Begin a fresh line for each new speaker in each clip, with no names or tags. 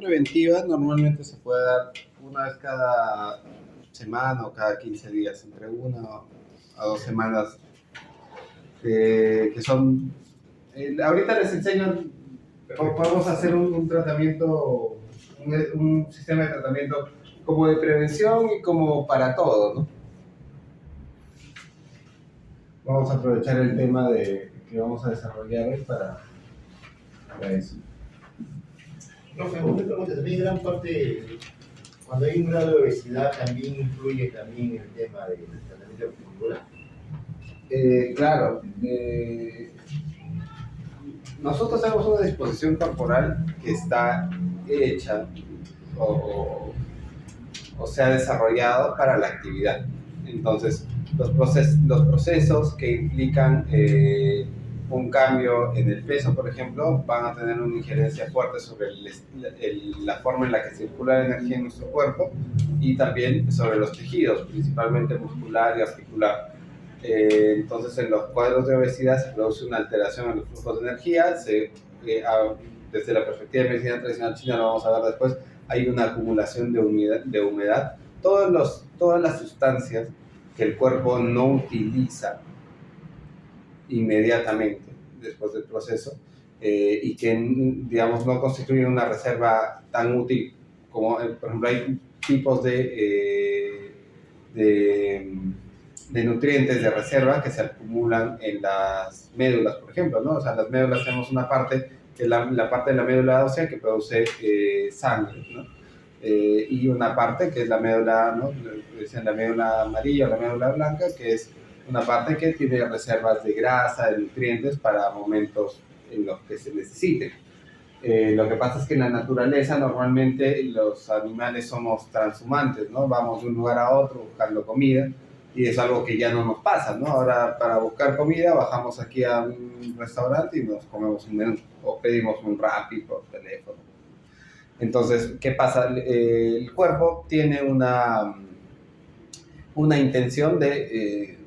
preventiva normalmente se puede dar una vez cada semana o cada 15 días, entre 1 a 2 semanas, que son... ahorita les enseño, podemos hacer un tratamiento, un sistema de tratamiento como de prevención y como para todo, ¿no? Vamos a aprovechar el tema que vamos a desarrollar hoy para eso.
Profe, una pregunta, también gran parte, cuando hay un grado de obesidad, también influye también el tema del tratamiento articular.
Claro, nosotros tenemos una disposición corporal que está hecha o se ha desarrollado para la actividad. Entonces, los procesos que implican un cambio en el peso, por ejemplo, van a tener una injerencia fuerte sobre la forma en la que circula la energía en nuestro cuerpo y también sobre los tejidos, principalmente muscular y articular. Entonces, en los cuadros de obesidad se produce una alteración en los flujos de energía. Desde la perspectiva de medicina tradicional china, lo vamos a ver después, hay una acumulación de humedad. Todas las sustancias que el cuerpo no utiliza inmediatamente después del proceso y que, digamos, no constituyen una reserva tan útil como, por ejemplo, hay tipos de nutrientes de reserva que se acumulan en las médulas, por ejemplo, ¿no? O sea, las médulas tenemos una parte, que es la parte de la médula ósea que produce sangre, ¿no? Y una parte que es la médula, ¿no? Dicen la médula amarilla o la médula blanca, que es una parte que tiene reservas de grasa, de nutrientes para momentos en los que se necesiten. Lo que pasa es que en la naturaleza normalmente los animales somos transhumantes, ¿no? Vamos de un lugar a otro buscando comida y es algo que ya no nos pasa, ¿no? Ahora para buscar comida bajamos aquí a un restaurante y nos comemos un menú o pedimos un Rappi por teléfono. Entonces, ¿qué pasa? El cuerpo tiene una intención de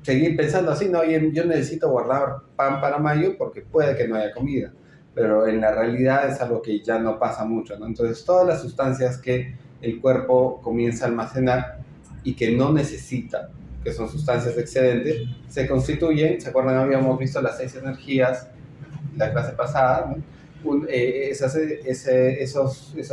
seguir pensando así, ¿no? Yo necesito guardar pan para mayo porque puede que no haya comida, pero en la realidad es algo que ya no pasa mucho, ¿no? Entonces, todas las sustancias que el cuerpo comienza a almacenar y que no necesita, que son sustancias excedentes, se constituyen. ¿Se acuerdan? Habíamos visto las 6 energías la clase pasada, ¿no? Esas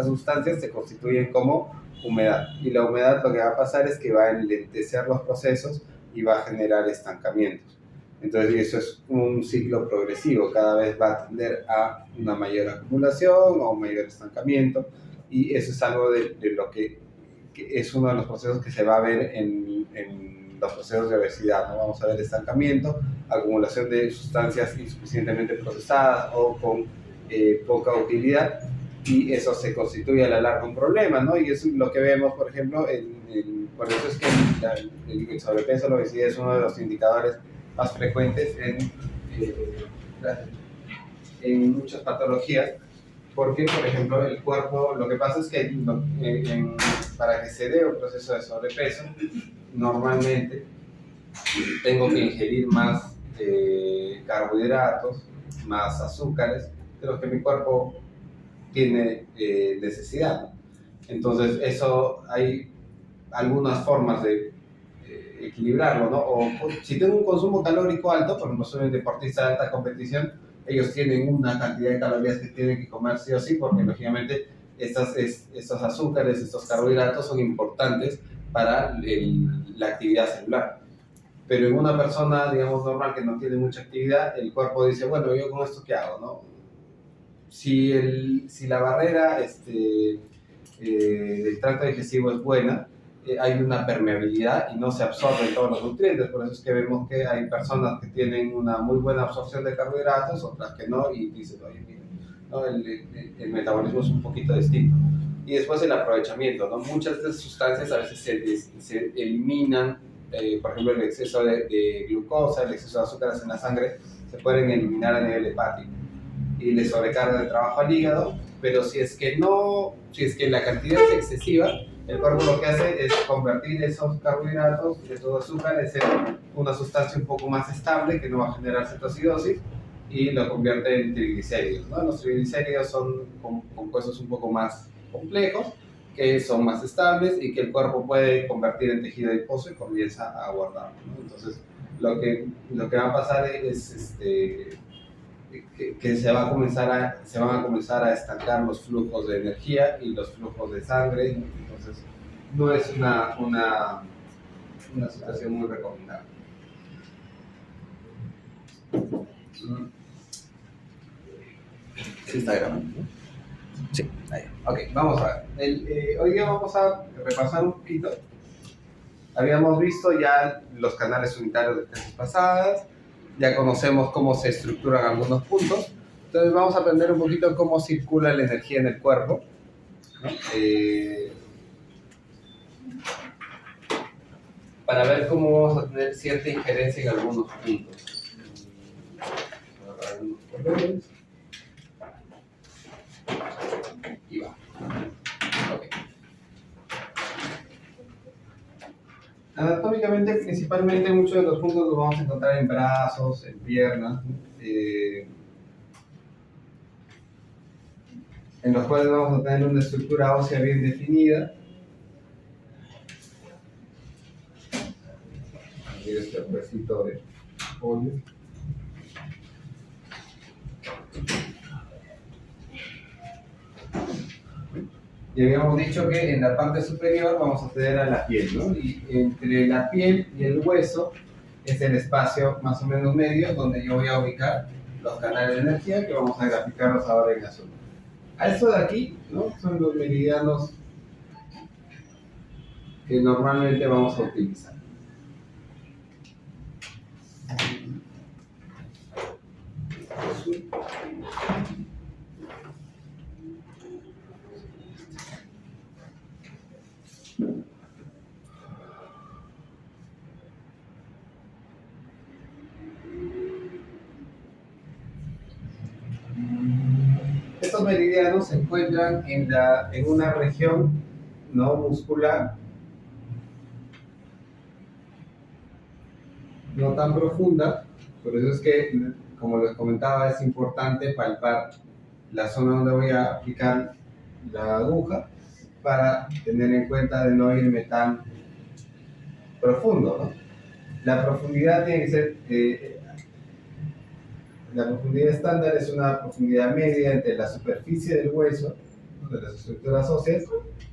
sustancias se constituyen como humedad, y la humedad lo que va a pasar es que va a enlentecer los procesos y va a generar estancamientos. Entonces eso es un ciclo progresivo, cada vez va a tender a una mayor acumulación o un mayor estancamiento, y eso es algo de lo que es uno de los procesos que se va a ver en los procesos de obesidad, ¿no? Vamos a ver estancamiento, acumulación de sustancias insuficientemente procesadas o con poca utilidad, y eso se constituye a la larga un problema, ¿no? Y es lo que vemos, por ejemplo, por eso es que el sobrepeso, la obesidad es uno de los indicadores más frecuentes en muchas patologías, porque, por ejemplo, el cuerpo, lo que pasa es que para que se dé un proceso de sobrepeso, normalmente tengo que ingerir más carbohidratos, más azúcares, de los que mi cuerpo tiene necesidad, ¿no? Entonces, eso hay algunas formas de equilibrarlo, ¿no? O si tengo un consumo calórico alto, por ejemplo, soy un deportista de alta competición, ellos tienen una cantidad de calorías que tienen que comer sí o sí, porque lógicamente estos azúcares, estos carbohidratos son importantes para la actividad celular. Pero en una persona, digamos, normal, que no tiene mucha actividad, el cuerpo dice, bueno, ¿yo con esto qué hago, no? Si la barrera del tracto digestivo es buena, hay una permeabilidad y no se absorben todos los nutrientes. Por eso es que vemos que hay personas que tienen una muy buena absorción de carbohidratos, otras que no, y dicen, oye, mira, ¿no? El metabolismo es un poquito distinto. Y después el aprovechamiento, ¿no? Muchas de estas sustancias a veces se eliminan, por ejemplo, el exceso de glucosa, el exceso de azúcares en la sangre, se pueden eliminar a nivel hepático y le sobrecarga de trabajo al hígado, pero si es que la cantidad es excesiva, el cuerpo lo que hace es convertir esos carbohidratos, esos azúcares, en una sustancia un poco más estable que no va a generar cetoacidosis, y lo convierte en triglicéridos, ¿no? Los triglicéridos son compuestos un poco más complejos, que son más estables y que el cuerpo puede convertir en tejido adiposo y comienza a guardarlo, ¿no? Entonces, lo que va a pasar es que se van a comenzar a estancar los flujos de energía y los flujos de sangre. Entonces, no es una situación muy recomendable.
Sí, está grabando. Sí, ahí.
Ok, vamos a ver. Hoy día vamos a repasar un poquito. Habíamos visto ya los canales unitarios de clases pasadas, ya conocemos cómo se estructuran algunos puntos, entonces vamos a aprender un poquito cómo circula la energía en el cuerpo, ¿no? Para ver cómo vamos a tener cierta injerencia en algunos puntos. Y va. Ok. Anatómicamente, principalmente, muchos de los puntos los vamos a encontrar en brazos, en piernas, ¿no? En los cuales vamos a tener una estructura ósea bien definida. Abrir este huesito de polio. Y habíamos dicho que en la parte superior vamos a tener a la piel, ¿no? Y entre la piel y el hueso es el espacio más o menos medio donde yo voy a ubicar los canales de energía que vamos a graficarlos ahora en azul. A esto de aquí, ¿no? Son los meridianos que normalmente vamos a utilizar. Azul. Estos meridianos se encuentran en una región no muscular, no tan profunda, por eso es que, como les comentaba, es importante palpar la zona donde voy a aplicar la aguja para tener en cuenta de no irme tan profundo, ¿no? La profundidad tiene que ser, la profundidad estándar es una profundidad media entre la superficie del hueso, de las estructuras óseas,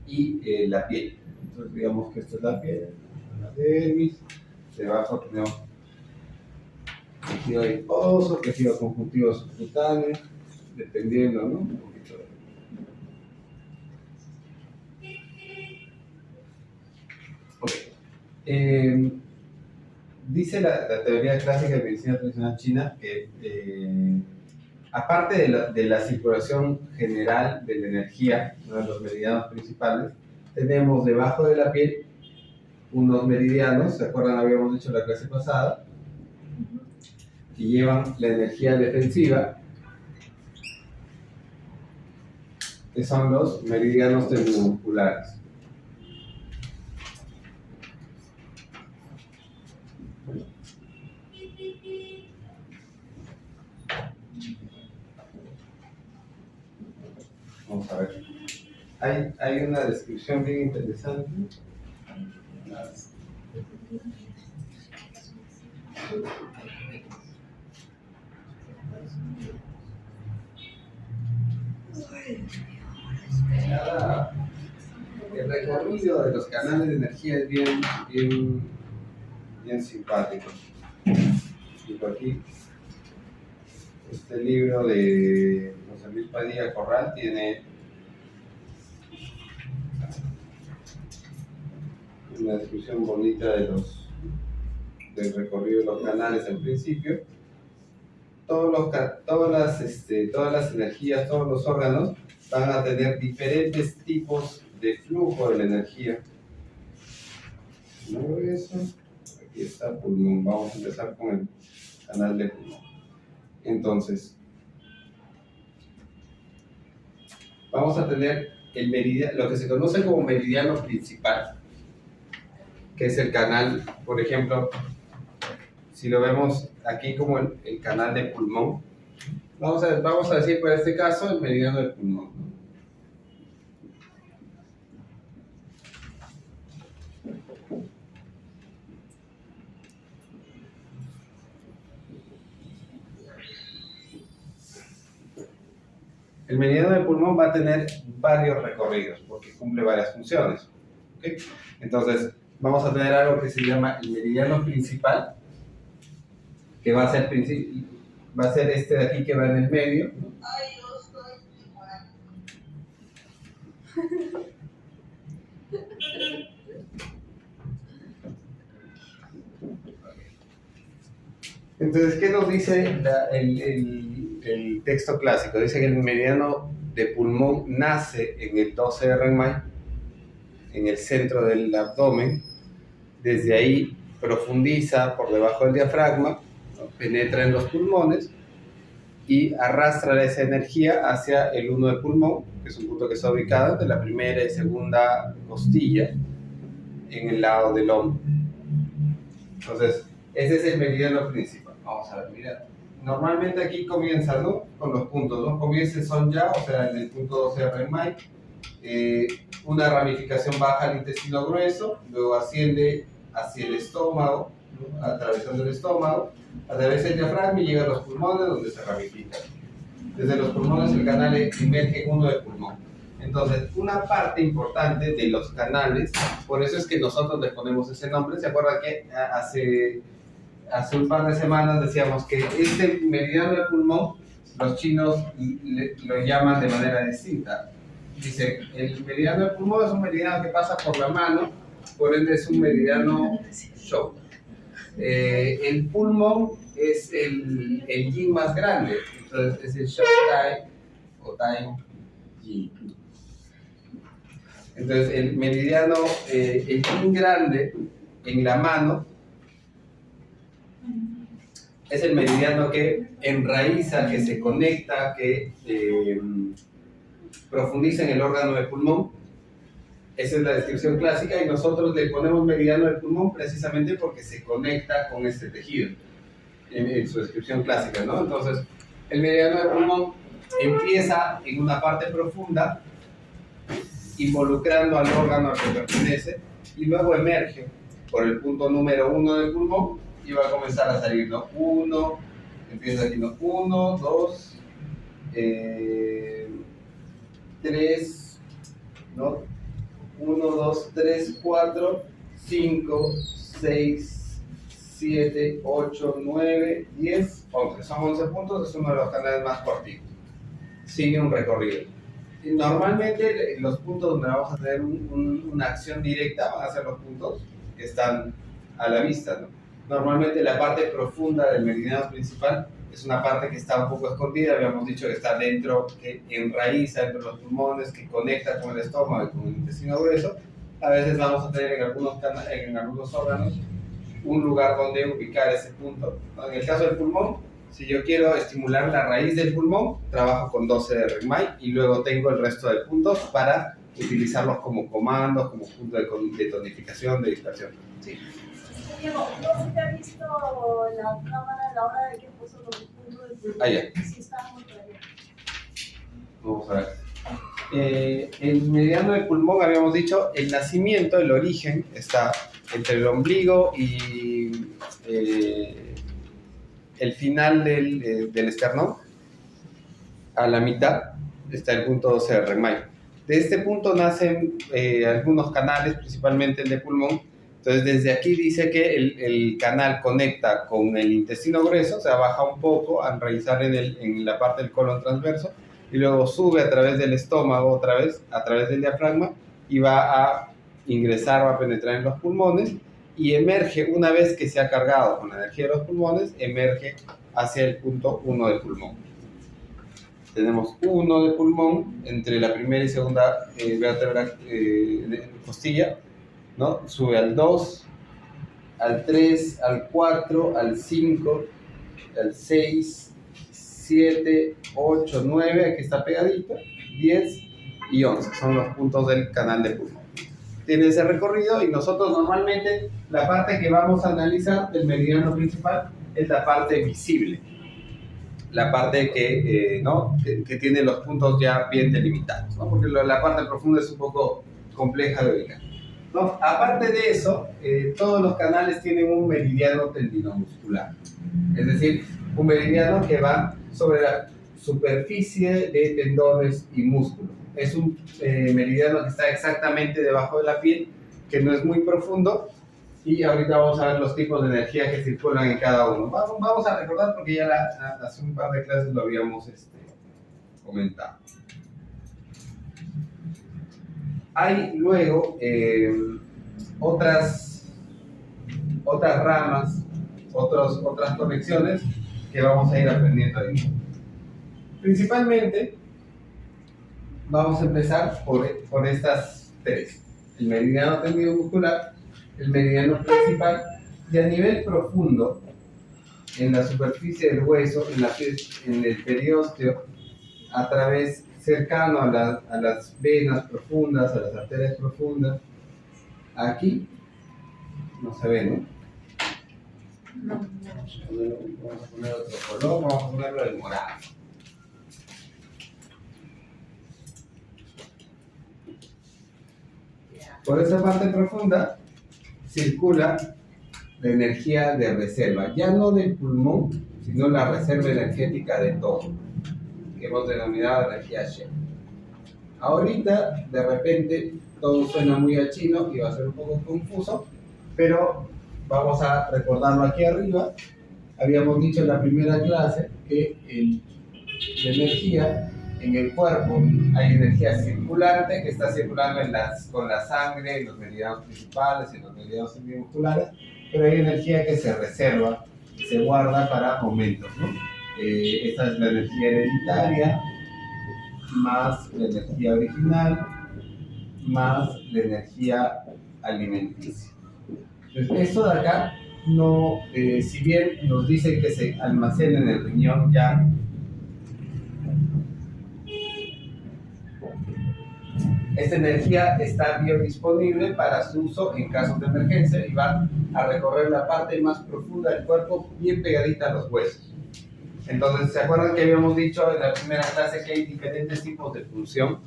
y la piel. Entonces digamos que esto es la piel, la dermis, debajo tenemos tejido adiposo, tejido conjuntivo subcutáneo, dependiendo, ¿no? Un poquito de... Ok. Dice la teoría clásica de medicina tradicional china que aparte de la circulación general de la energía, uno de los meridianos principales, tenemos debajo de la piel unos meridianos, ¿se acuerdan? Habíamos dicho en la clase pasada, que llevan la energía defensiva, que son los meridianos tendinomusculares. Vamos a ver. Hay una descripción bien interesante. El recorrido de los canales de energía es bien simpático. Y por aquí, este libro de José Luis Padilla Corral tiene una descripción bonita del recorrido de los canales en principio. Todas las energías, todos los órganos van a tener diferentes tipos de flujo de la energía. ¿No eso? Aquí está pulmón. Vamos a empezar con el canal de pulmón. Entonces, vamos a tener el meridiano, lo que se conoce como meridiano principal, que es el canal, por ejemplo, si lo vemos aquí como el canal de pulmón, Vamos a decir para este caso el meridiano del pulmón. El meridiano del pulmón va a tener varios recorridos porque cumple varias funciones. ¿Okay? Entonces, vamos a tener algo que se llama el meridiano principal, que va a ser este de aquí que va en el medio, ¿no? Entonces, ¿qué nos dice el texto clásico? Dice que el meridiano de pulmón nace en el 12 de Renmai, en el centro del abdomen. Desde ahí profundiza por debajo del diafragma, ¿no? Penetra en los pulmones y arrastra esa energía hacia el 1 del pulmón, que es un punto que está ubicado entre la primera y segunda costilla, en el lado del hombro. Entonces, ese es el meridiano principal. Vamos a ver, mira. Normalmente aquí comienza, ¿no? Con los puntos, ¿no? Comienza son ya, o sea, en el punto 12 de Renmai, una ramificación baja al intestino grueso, luego asciende hacia el estómago, ¿no? Atravesando el estómago, atraviesa el diafragma y llega a los pulmones donde se ramifica. Desde los pulmones el canal emerge uno del pulmón. Entonces, una parte importante de los canales, por eso es que nosotros le ponemos ese nombre. ¿Se acuerdan que hace un par de semanas decíamos que este meridiano del pulmón, los chinos lo llaman de manera distinta? Dice, el meridiano del pulmón es un meridiano que pasa por la mano, por ende es un meridiano show. El pulmón es el yin más grande, entonces es el show tai o tai yin. Entonces el meridiano, el yin grande en la mano, es el meridiano que enraiza, que se conecta, que profundiza en el órgano del pulmón. Esa es la descripción clásica y nosotros le ponemos meridiano del pulmón precisamente porque se conecta con este tejido en su descripción clásica, ¿no? Entonces, el meridiano del pulmón empieza en una parte profunda, involucrando al órgano al que pertenece, y luego emerge por el punto número 1 del pulmón y va a comenzar a salir, ¿no? Empieza aquí, ¿no? 1, 2, 3, ¿no? 1, 2, 3, 4, 5, 6, 7, 8, 9, 10, 11. Son 11 puntos, es uno de los canales más cortitos. Sigue un recorrido. Y normalmente los puntos donde vamos a tener una acción directa van a ser los puntos que están a la vista, ¿no? Normalmente la parte profunda del meridiano principal es una parte que está un poco escondida, habíamos dicho que está dentro, que enraiza entre los pulmones, que conecta con el estómago y con el intestino grueso. A veces vamos a tener en algunos órganos un lugar donde ubicar ese punto, ¿no? En el caso del pulmón, si yo quiero estimular la raíz del pulmón, trabajo con 12 de Renmai y luego tengo el resto de puntos para utilizarlos como comandos, como punto de tonificación, de dispersión. Sí.
Diego, no se te ha visto la cámara a la hora de que puso los puntos del pulmón.
Ah, ya.
Sí, estábamos por allá.
Vamos a ver. El meridiano del pulmón, habíamos dicho, el nacimiento, el origen, está entre el ombligo y el final del esternón. A la mitad está el punto 12 de Renmai. De este punto nacen algunos canales, principalmente el de pulmón. Entonces, desde aquí dice que el canal conecta con el intestino grueso, o sea, baja un poco a enraizar en la parte del colon transverso, y luego sube a través del estómago otra vez, a través del diafragma, y va a ingresar, va a penetrar en los pulmones, y emerge, una vez que se ha cargado con la energía de los pulmones, emerge hacia el punto 1 del pulmón. Tenemos 1 de pulmón entre la primera y segunda vértebra de costilla, ¿no? Sube al 2, al 3, al 4, al 5, al 6, 7, 8, 9, aquí está pegadito, 10 y 11, son los puntos del canal de pulmón. Tiene ese recorrido y nosotros normalmente la parte que vamos a analizar del meridiano principal es la parte visible. la parte que, ¿no? que tiene los puntos ya bien delimitados, ¿no? Porque la parte profunda es un poco compleja de ubicar, ¿no? Aparte de eso, todos los canales tienen un meridiano tendinomuscular, es decir, un meridiano que va sobre la superficie de tendones y músculos. Es un meridiano que está exactamente debajo de la piel, que no es muy profundo, y ahorita vamos a ver los tipos de energía que circulan en cada uno. Vamos a recordar porque ya hace un par de clases lo habíamos comentado. Hay luego otras ramas, otras conexiones que vamos a ir aprendiendo ahí. Principalmente vamos a empezar por estas tres: el meridiano tendinomuscular, el meridiano principal, y a nivel profundo, en la superficie del hueso, en el periósteo, a través cercano a las venas profundas, a las arterias profundas. Aquí no se ve, ¿no? Vamos a poner otro color, vamos a ponerlo de morado. Por esa parte profunda circula la energía de reserva, ya no del pulmón, sino la reserva energética de todo, que hemos denominado energía Shen. Ahorita, de repente, todo suena muy a chino y va a ser un poco confuso, pero vamos a recordarlo aquí arriba. Habíamos dicho en la primera clase que la energía en el cuerpo, hay energía circulante que está circulando con la sangre, en los meridianos principales, en los meridianos tendinomusculares, pero hay energía que se reserva, se guarda para momentos, ¿no? Esta es la energía hereditaria, más la energía original, más la energía alimenticia. Entonces, esto de acá, no, si bien nos dicen que se almacena en el riñón ya, esta energía está biodisponible para su uso en casos de emergencia y va a recorrer la parte más profunda del cuerpo, bien pegadita a los huesos. Entonces, ¿se acuerdan que habíamos dicho en la primera clase que hay diferentes tipos de función?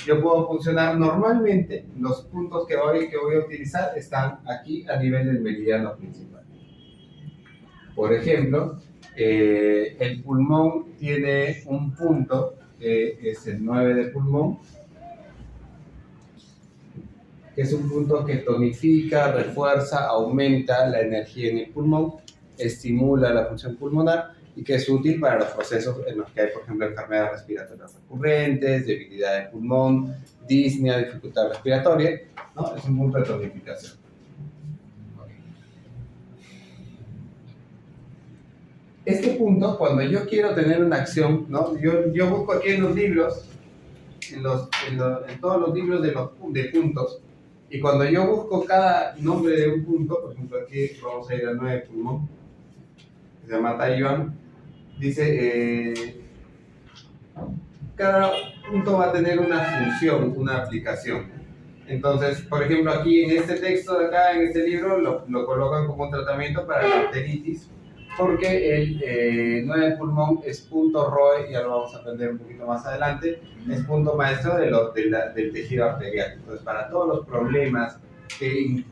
Yo puedo funcionar normalmente, los puntos que voy a utilizar están aquí a nivel del meridiano principal. Por ejemplo, el pulmón tiene un punto, que es el 9 de pulmón, que es un punto que tonifica, refuerza, aumenta la energía en el pulmón, estimula la función pulmonar y que es útil para los procesos en los que hay, por ejemplo, enfermedades respiratorias recurrentes, debilidad del pulmón, disnea, dificultad respiratoria, ¿no? Es un punto de tonificación. Este punto, cuando yo quiero tener una acción, ¿no? Yo busco aquí en los libros, en todos los libros de puntos, y cuando yo busco cada nombre de un punto, por ejemplo aquí vamos a ir al 9 pulmón, que se llama Taiyuan, dice, cada punto va a tener una función, una aplicación. Entonces, por ejemplo, aquí en este texto de acá, en este libro, lo colocan como un tratamiento para la arteritis, porque el 9 pulmón es punto ROE, ya lo vamos a aprender un poquito más adelante, es punto maestro del tejido arterial. Entonces, para todos los problemas que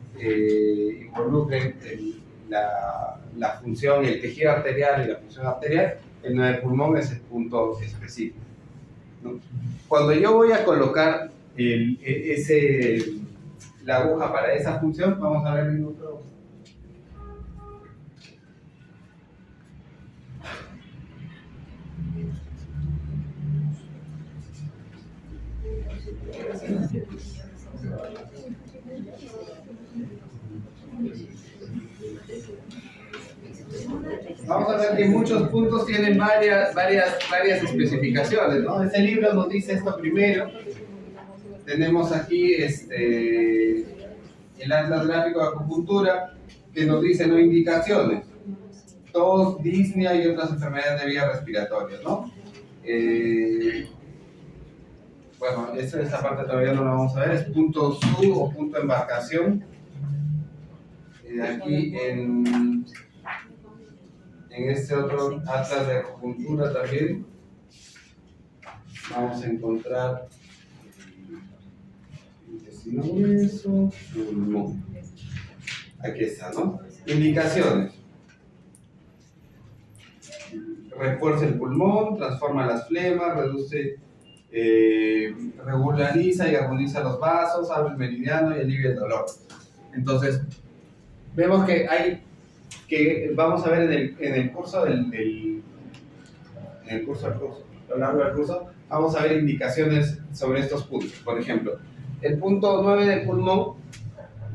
involucren la función, el tejido arterial y la función arterial, el 9 pulmón es el punto específico, ¿no? Cuando yo voy a colocar la aguja para esa función, vamos a ver en otro. Vamos a ver que muchos puntos tienen varias especificaciones, ¿no? Este libro nos dice esto primero. Tenemos aquí el Atlas Gráfico de Acupuntura, que nos dice, ¿no?, indicaciones: tos, disnea y otras enfermedades de vías respiratorias, ¿no? Bueno, esta parte todavía no la vamos a ver, es punto sub o punto embarcación. Aquí en este otro atlas de acupuntura también vamos a encontrar intestino grueso, pulmón. Aquí está, ¿no? Indicaciones. Refuerza el pulmón, transforma las flemas, reduce, regulariza y armoniza los vasos, abre el meridiano y alivia el dolor. Entonces, vemos que hay, que vamos a ver en el curso a lo largo del curso, vamos a ver indicaciones sobre estos puntos. Por ejemplo, el punto 9 del pulmón,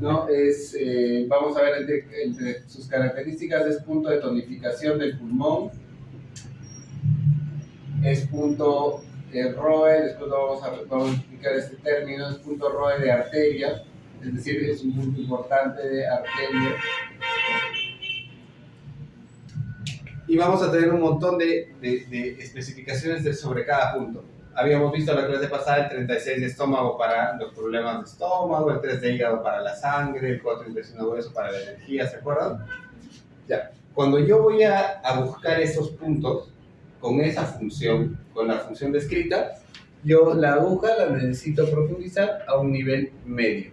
¿no? Vamos a ver entre sus características, es punto de tonificación del pulmón, es punto ROE, después vamos a explicar este término, es punto ROE de arteria, es decir, es un punto importante de arteria. Y vamos a tener un montón de especificaciones sobre cada punto. Habíamos visto en la clase pasada el 36 de estómago para los problemas de estómago, el 3 de hígado para la sangre, el 4 de intestino grueso para la energía, ¿se acuerdan? Ya. Cuando yo voy a buscar esos puntos con esa función, con la función descrita, yo la aguja la necesito profundizar a un nivel medio.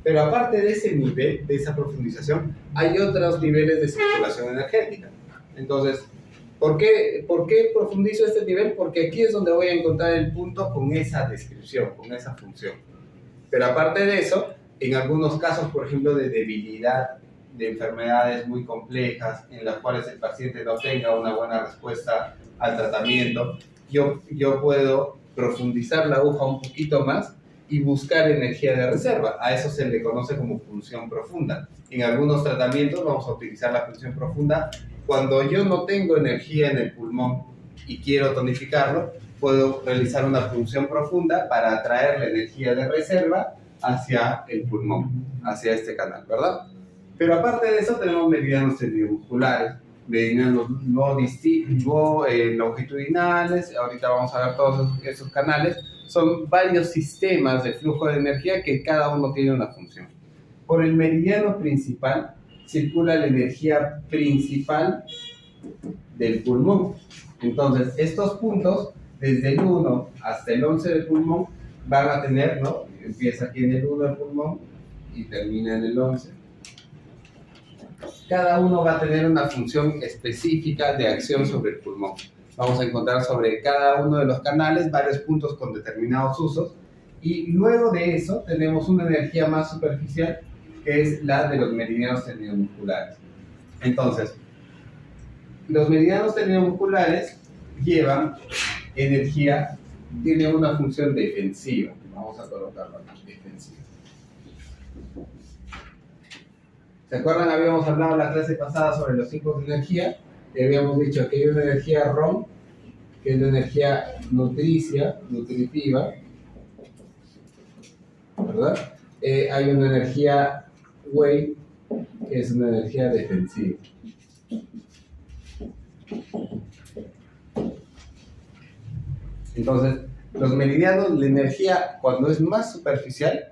Pero aparte de ese nivel, de esa profundización, hay otros niveles de circulación energética. Entonces, ¿por qué profundizo este nivel? Porque aquí es donde voy a encontrar el punto con esa descripción, con esa función. Pero aparte de eso, en algunos casos, por ejemplo, de debilidad, de enfermedades muy complejas, en las cuales el paciente no tenga una buena respuesta al tratamiento, yo puedo profundizar la aguja un poquito más y buscar energía de reserva. A eso se le conoce como punción profunda. En algunos tratamientos vamos a utilizar la punción profunda. Cuando yo no tengo energía en el pulmón y quiero tonificarlo, puedo realizar una punción profunda para atraer la energía de reserva hacia el pulmón, hacia este canal, ¿verdad? Pero aparte de eso tenemos meridianos tendinomusculares, meridianos longitudinales, ahorita vamos a ver todos esos canales. Son varios sistemas de flujo de energía que cada uno tiene una función. Por el meridiano principal circula la energía principal del pulmón. Entonces, estos puntos, desde el 1 hasta el 11 del pulmón, van a tener, ¿no? Empieza aquí en el 1 del pulmón y termina en el 11. Cada uno va a tener una función específica de acción sobre el pulmón. Vamos a encontrar sobre cada uno de los canales varios puntos con determinados usos. Y luego de eso tenemos una energía más superficial, que es la de los meridianos tendinomusculares. Entonces, los meridianos tendinomusculares llevan energía, tienen una función defensiva. Vamos a colocarlo aquí, defensiva. ¿Se acuerdan? Habíamos hablado en la clase pasada sobre los ciclos de energía y habíamos dicho que hay una energía ROM, que es la energía nutritiva, ¿verdad? Hay una energía Wei, que es una energía defensiva. Entonces, los meridianos, la energía, cuando es más superficial,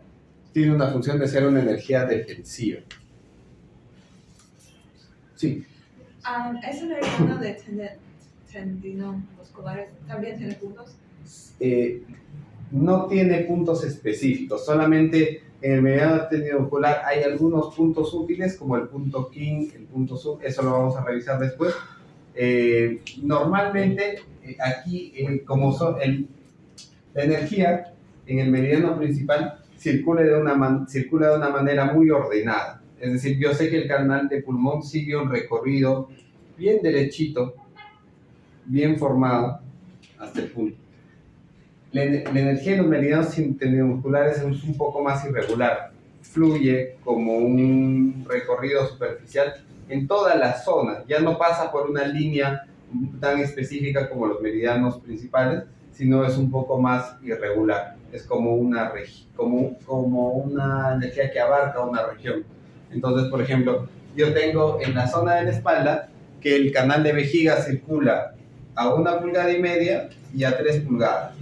tiene una función de ser una energía defensiva. Sí.
¿Ese meridiano de tendinomusculares también tiene puntos?
No tiene puntos específicos, solamente en el meridiano tendinomuscular hay algunos puntos útiles, como el punto King, el punto Sub, eso lo vamos a revisar después. Normalmente, aquí, la energía en el meridiano principal circula de una manera muy ordenada. Es decir, yo sé que el canal de pulmón sigue un recorrido bien derechito, bien formado, hasta el punto. La energía de los meridianos tendinomusculares es un poco más irregular. Fluye como un recorrido superficial en toda la zona. Ya no pasa por una línea tan específica como los meridianos principales, sino es un poco más irregular. Es como una energía que abarca una región. Entonces, por ejemplo, yo tengo en la zona de la espalda que el canal de vejiga circula a 1,5 pulgadas y a 3 pulgadas.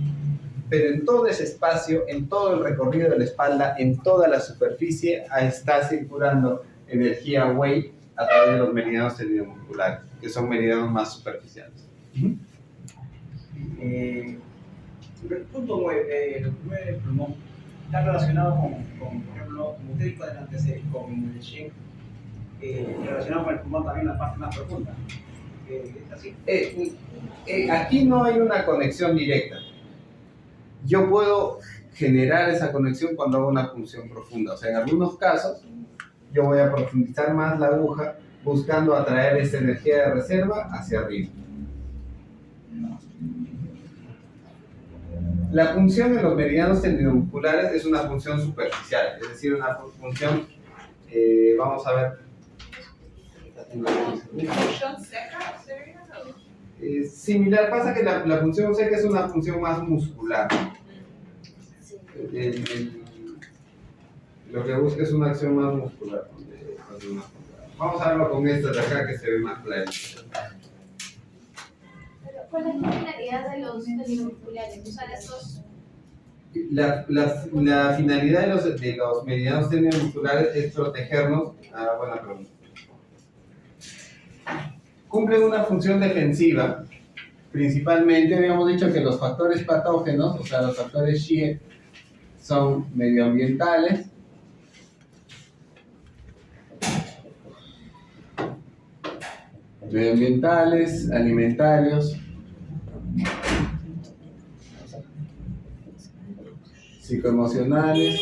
Pero en todo ese espacio, en todo el recorrido de la espalda, en toda la superficie, está circulando energía Wei a través de los meridianos tendinomusculares, que son meridianos más superficiales.
El punto el primer pulmón está relacionado con, por ejemplo, como usted dijo antes, con el Shin, relacionado con el pulmón también la parte más profunda. ¿Es así?
Aquí no hay una conexión directa. Yo puedo generar esa conexión cuando hago una punción profunda. O sea, en algunos casos, yo voy a profundizar más la aguja buscando atraer esa energía de reserva hacia arriba. La punción en los meridianos tendinomusculares es una función superficial, es decir, una función, vamos a ver.
¿Función seca sería?
Similar, pasa que la función seca es una función más muscular. Lo que busca es una acción más muscular. Vamos a verlo con esta de acá que se ve más clarito.
¿Cuál es la finalidad de los tendinomusculares? Usar estos.
La finalidad de los meridianos tendinomusculares es protegernos. Buena pregunta. Cumplen una función defensiva. Principalmente habíamos dicho que los factores patógenos, o sea, los factores Xie, son medioambientales. Medioambientales, alimentarios, psicoemocionales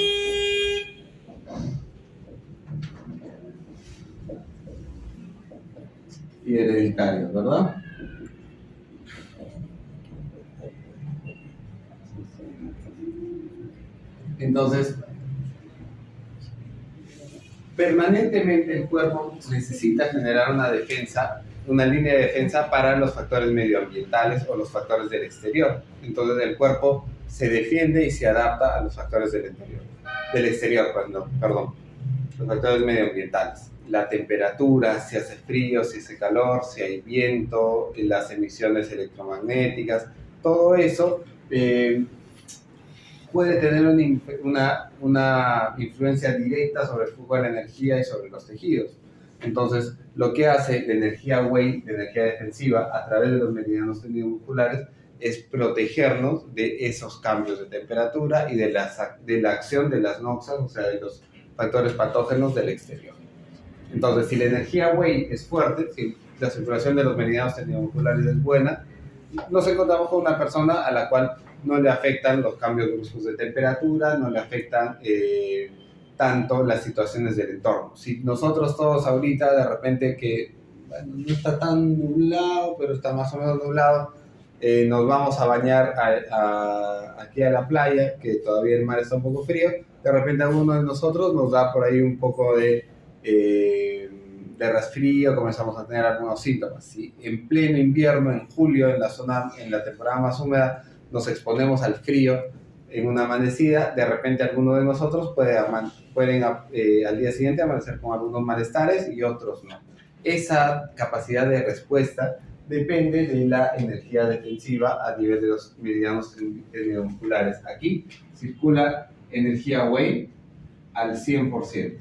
y hereditarios, ¿verdad? Entonces, permanentemente el cuerpo necesita generar una defensa, una línea de defensa para los factores medioambientales o los factores del exterior. Entonces el cuerpo se defiende y se adapta a los factores del exterior, perdón, los factores medioambientales. La temperatura, si hace frío, si hace calor, si hay viento, las emisiones electromagnéticas, todo eso puede tener una influencia directa sobre el flujo de la energía y sobre los tejidos. Entonces, lo que hace la energía Wei, la energía defensiva, a través de los meridianos tendinomusculares, es protegernos de esos cambios de temperatura y de la acción de las noxas, o sea, de los factores patógenos del exterior. Entonces, si la energía Wei es fuerte, si la circulación de los meridianos tendinomusculares es buena, nos encontramos con una persona a la cual no le afectan los cambios bruscos de temperatura, no le afectan tanto las situaciones del entorno. Si nosotros todos ahorita de repente que bueno, no está tan nublado, pero está más o menos nublado, nos vamos a bañar aquí a la playa, que todavía el mar está un poco frío, de repente a uno de nosotros nos da por ahí un poco de resfrío, comenzamos a tener algunos síntomas. Si en pleno invierno, en julio, en la temporada más húmeda, nos exponemos al frío en una amanecida, de repente alguno de nosotros pueden al día siguiente amanecer con algunos malestares y otros no. Esa capacidad de respuesta depende de la energía defensiva a nivel de los meridianos tendinomusculares. Aquí circula energía Wei al 100%.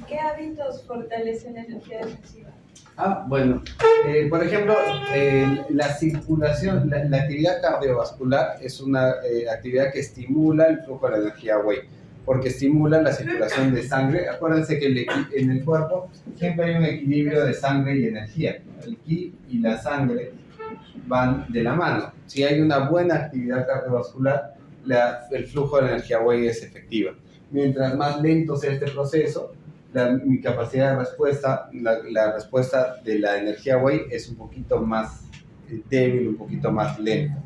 ¿Qué hábitos fortalecen la energía defensiva?
Bueno, por ejemplo, la circulación, la actividad cardiovascular es una actividad que estimula el flujo de la energía Wei, porque estimula la circulación de sangre. Acuérdense que en el cuerpo siempre hay un equilibrio de sangre y energía, ¿no? El ki y la sangre van de la mano. Si hay una buena actividad cardiovascular, el flujo de energía Wei es efectiva. Mientras más lento sea este proceso, mi capacidad de respuesta, la respuesta de la energía Wei es un poquito más débil, un poquito más lenta.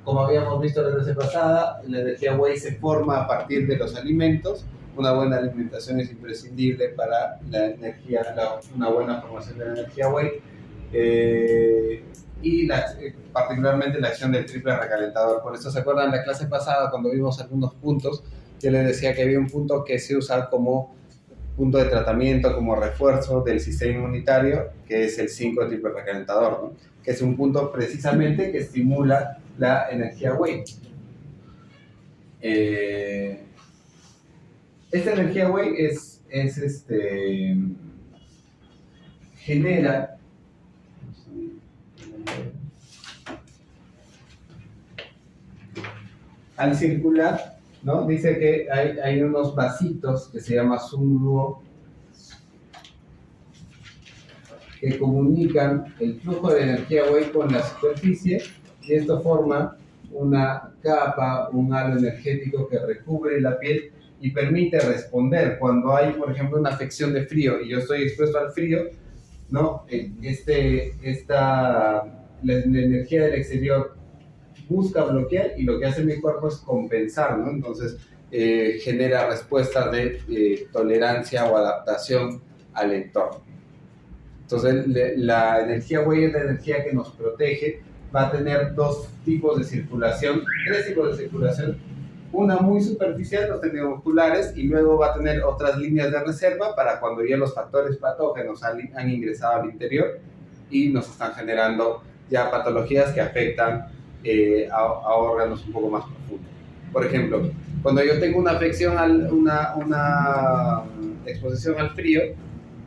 Como habíamos visto la clase pasada, la energía Wei se forma a partir de los alimentos. Una buena alimentación es imprescindible para una buena formación de la energía Wei. Y particularmente la acción del triple recalentador. Por eso se acuerdan la clase pasada cuando vimos algunos puntos. Yo les decía que había un punto que se usa como punto de tratamiento, como refuerzo del sistema inmunitario, que es el 5 triple recalentador, ¿no? Que es un punto precisamente que estimula la energía Wei. Esta energía Wei es genera, al circular, ¿no? Dice que hay unos vasitos que se llama Sun que comunican el flujo de energía Wave con la superficie, y esto forma una capa, un halo energético que recubre la piel y permite responder cuando hay, por ejemplo, una afección de frío y yo estoy expuesto al frío, ¿no? La energía del exterior busca bloquear y lo que hace mi cuerpo es compensar, ¿no? Entonces genera respuestas de tolerancia o adaptación al entorno. Entonces la energía Wave es la energía que nos protege. Va a tener dos tipos de circulación, tres tipos de circulación. Una muy superficial, los tendinomusculares, y luego va a tener otras líneas de reserva para cuando ya los factores patógenos han ingresado al interior y nos están generando ya patologías que afectan a órganos un poco más profundos. Por ejemplo, cuando yo tengo una afección, una exposición al frío,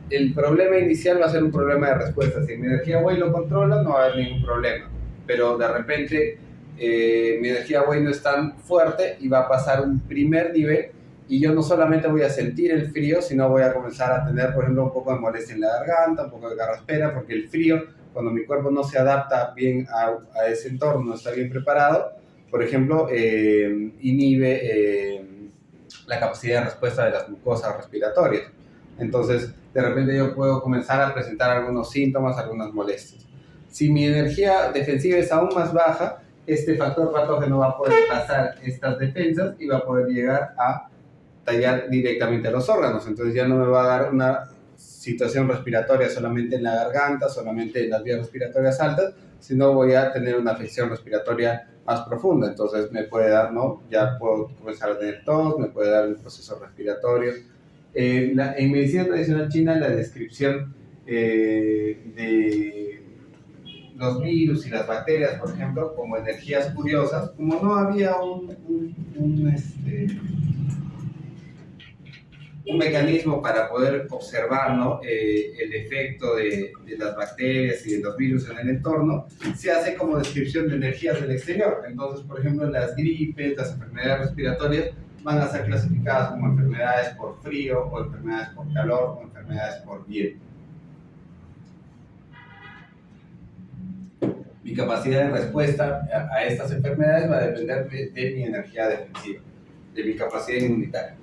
el problema inicial va a ser un problema de respuesta. Si mi energía Wave lo controla, no va a haber ningún problema. Pero de repente mi energía Wave no es tan fuerte y va a pasar un primer nivel y yo no solamente voy a sentir el frío, sino voy a comenzar a tener, por ejemplo, un poco de molestia en la garganta, un poco de garraspera, porque el frío, cuando mi cuerpo no se adapta bien a ese entorno, no está bien preparado, por ejemplo, inhibe la capacidad de respuesta de las mucosas respiratorias. Entonces, de repente yo puedo comenzar a presentar algunos síntomas, algunas molestias. Si mi energía defensiva es aún más baja, este factor patógeno va a poder pasar estas defensas y va a poder llegar a tallar directamente a los órganos. Entonces ya no me va a dar una situación respiratoria solamente en la garganta, solamente en las vías respiratorias altas, sino voy a tener una afección respiratoria más profunda. Entonces me puede dar, ¿no? Ya puedo comenzar a tener tos, me puede dar un proceso respiratorio. En medicina tradicional china, la descripción de los virus y las bacterias, por ejemplo, como energías curiosas, como no había un mecanismo para poder observar, ¿no? El efecto de las bacterias y de los virus en el entorno, se hace como descripción de energías del exterior. Entonces, por ejemplo, las gripes, las enfermedades respiratorias van a ser clasificadas como enfermedades por frío, o enfermedades por calor, o enfermedades por hielo. Mi capacidad de respuesta a estas enfermedades va a depender de mi energía defensiva, de mi capacidad inmunitaria.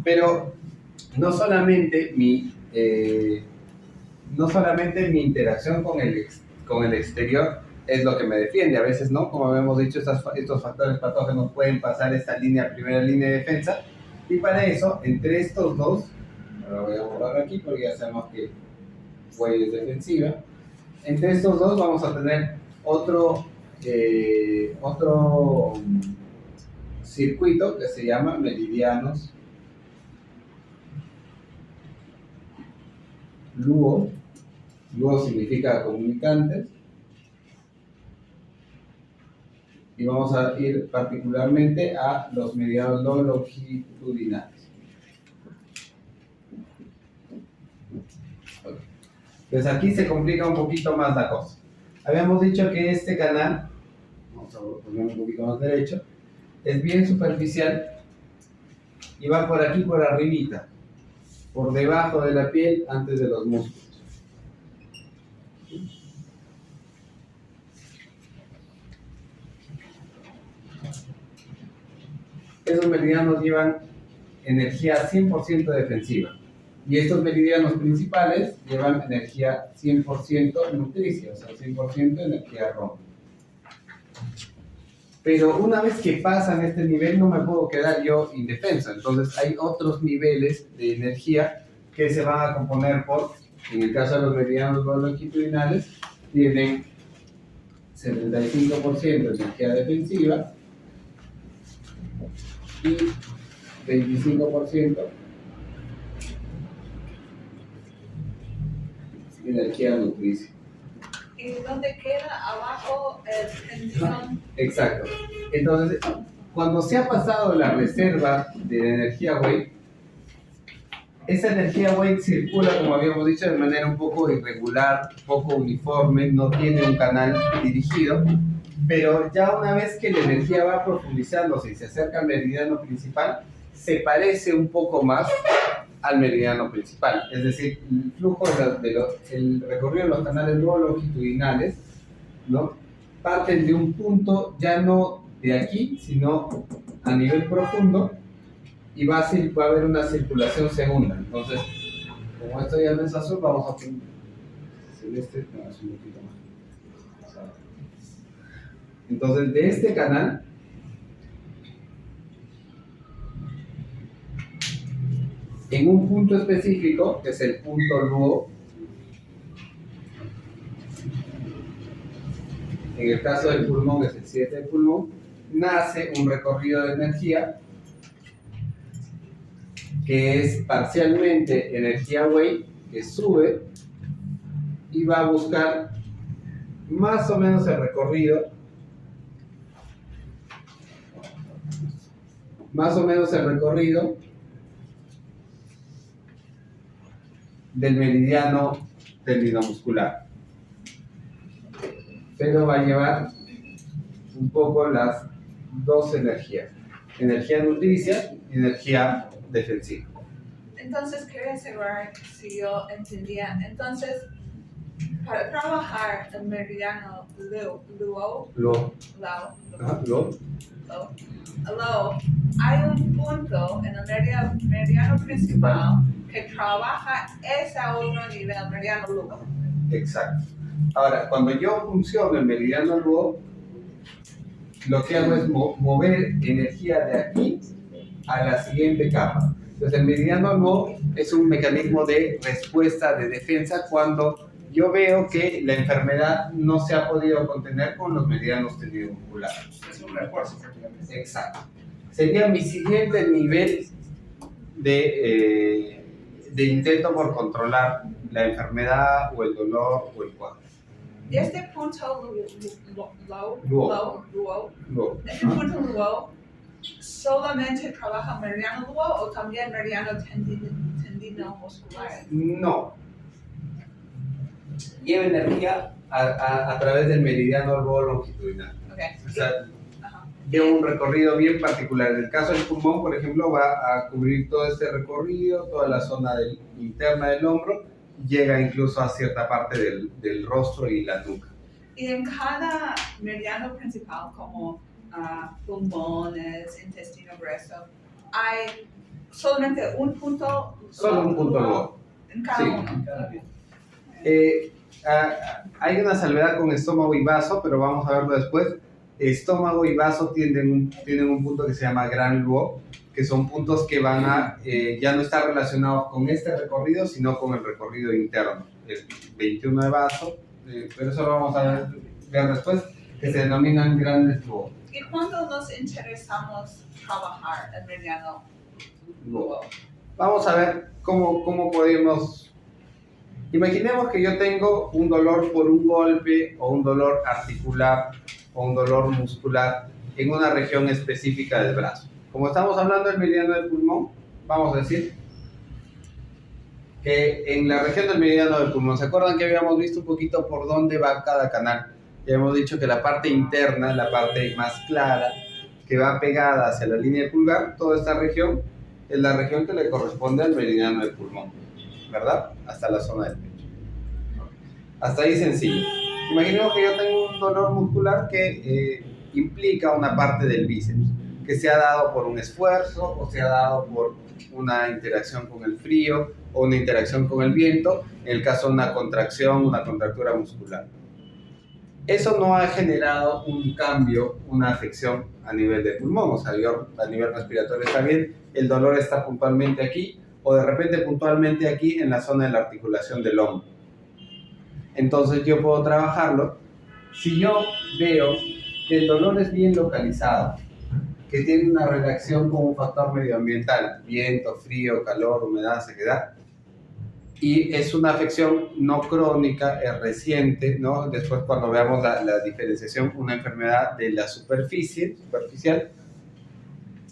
Pero no solamente mi interacción con el exterior es lo que me defiende. A veces, ¿no? Como habíamos dicho, estos factores patógenos pueden pasar esta primera línea de defensa. Y para eso, entre estos dos, ahora voy a borrar aquí porque ya sabemos que Wave es defensiva. Entre estos dos vamos a tener otro circuito que se llama meridianos Luo. Luo significa comunicantes. Y vamos a ir particularmente a los meridianos no longitudinales. Pues aquí se complica un poquito más la cosa. Habíamos dicho que este canal, vamos a poner un poquito más derecho, es bien superficial y va por aquí, por arribita, por debajo de la piel, antes de los músculos. Esos meridianos llevan energía 100% defensiva. Y estos meridianos principales llevan energía 100% nutricia, o sea, 100% energía roja. Pero una vez que pasan este nivel, no me puedo quedar yo indefenso. Entonces hay otros niveles de energía que se van a componer por, en el caso de los meridianos longitudinales, tienen 75% de energía defensiva y 25% energía nutricia.
¿Y dónde queda abajo el tendón?
Exacto. Entonces, cuando se ha pasado la reserva de energía Wave, esa energía wave circula, como habíamos dicho, de manera un poco irregular, poco uniforme, no tiene un canal dirigido, pero ya una vez que la energía va profundizándose y se acerca al meridiano principal, se parece un poco más al meridiano principal. Es decir, el flujo el recorrido de los canales no longitudinales, ¿no?, parten de un punto ya no de aquí, sino a nivel profundo, y va a haber una circulación segunda. Entonces, como esto ya no es azul, vamos a poner celeste, no, es un poquito más. Entonces, de este canal, en un punto específico, que es el punto Luo, en el caso del pulmón, es el 7 del pulmón, nace un recorrido de energía que es parcialmente energía wave, que sube y va a buscar más o menos el recorrido, del meridiano tendinomuscular, pero va a llevar un poco las dos energías, energía nutricia y energía defensiva.
Entonces, quería asegurar si yo entendía. Entonces, para trabajar el meridiano Luo, hay un punto en el meridiano principal que trabaja ese otro nivel, meridiano Luo.
Exacto. Ahora, cuando yo funciono el meridiano Luo, lo que hago es mover energía de aquí a la siguiente capa. Entonces, el meridiano Luo es un mecanismo de respuesta, de defensa, cuando yo veo que la enfermedad no se ha podido contener con los meridianos tendinomusculares.
Es un refuerzo prácticamente.
Exacto. Sería mi siguiente nivel de intento por controlar la enfermedad o el dolor o el cuadro.
Y este punto
Luo.
este punto Luo, ¿solamente trabaja meridiano Luo o también meridiano tendinomuscular?
No. Lleva energía a través del meridiano Luo longitudinal.
Okay.
O sea,
Ajá.
lleva un recorrido bien particular. En el caso del pulmón, por ejemplo, va a cubrir todo este recorrido, toda la zona interna del hombro, llega incluso a cierta parte del rostro y la nuca.
Y en cada meridiano principal, como pulmones, intestino grueso, hay solamente un punto.
Solo un punto Luo.
En cada
Sí.
uno.
Cada vez.
Hay una salvedad con estómago y vaso, pero vamos a verlo después. Estómago y vaso tienen un punto que se llama Gran Luo, que son puntos que van a ya no estar relacionados con este recorrido, sino con el recorrido interno. El 21 de vaso, pero eso lo vamos a ver después, que se denominan grandes Luo.
¿Y cuándo nos interesamos trabajar el meridiano Luo?
Vamos a ver cómo podemos. Imaginemos que yo tengo un dolor por un golpe, o un dolor articular, o un dolor muscular en una región específica del brazo. Como estamos hablando del meridiano del pulmón, vamos a decir que en la región del meridiano del pulmón, ¿se acuerdan que habíamos visto un poquito por dónde va cada canal? Ya hemos dicho que la parte interna, la parte más clara, que va pegada hacia la línea del pulgar, toda esta región es la región que le corresponde al meridiano del pulmón, ¿verdad? Hasta la zona del pecho. Hasta ahí sencillo. Imaginemos que yo tengo un dolor muscular que implica una parte del bíceps, que se ha dado por un esfuerzo o se ha dado por una interacción con el frío o una interacción con el viento, en el caso de una contracción, una contractura muscular. Eso no ha generado un cambio, una afección a nivel de pulmón, o sea, yo a nivel respiratorio está bien, el dolor está puntualmente aquí o de repente puntualmente aquí en la zona de la articulación del hombro. Entonces yo puedo trabajarlo. Si yo veo que el dolor es bien localizado, que tiene una relación con un factor medioambiental, viento, frío, calor, humedad, sequedad, y es una afección no crónica, es reciente, ¿no? Después cuando veamos la diferenciación, una enfermedad de la superficial,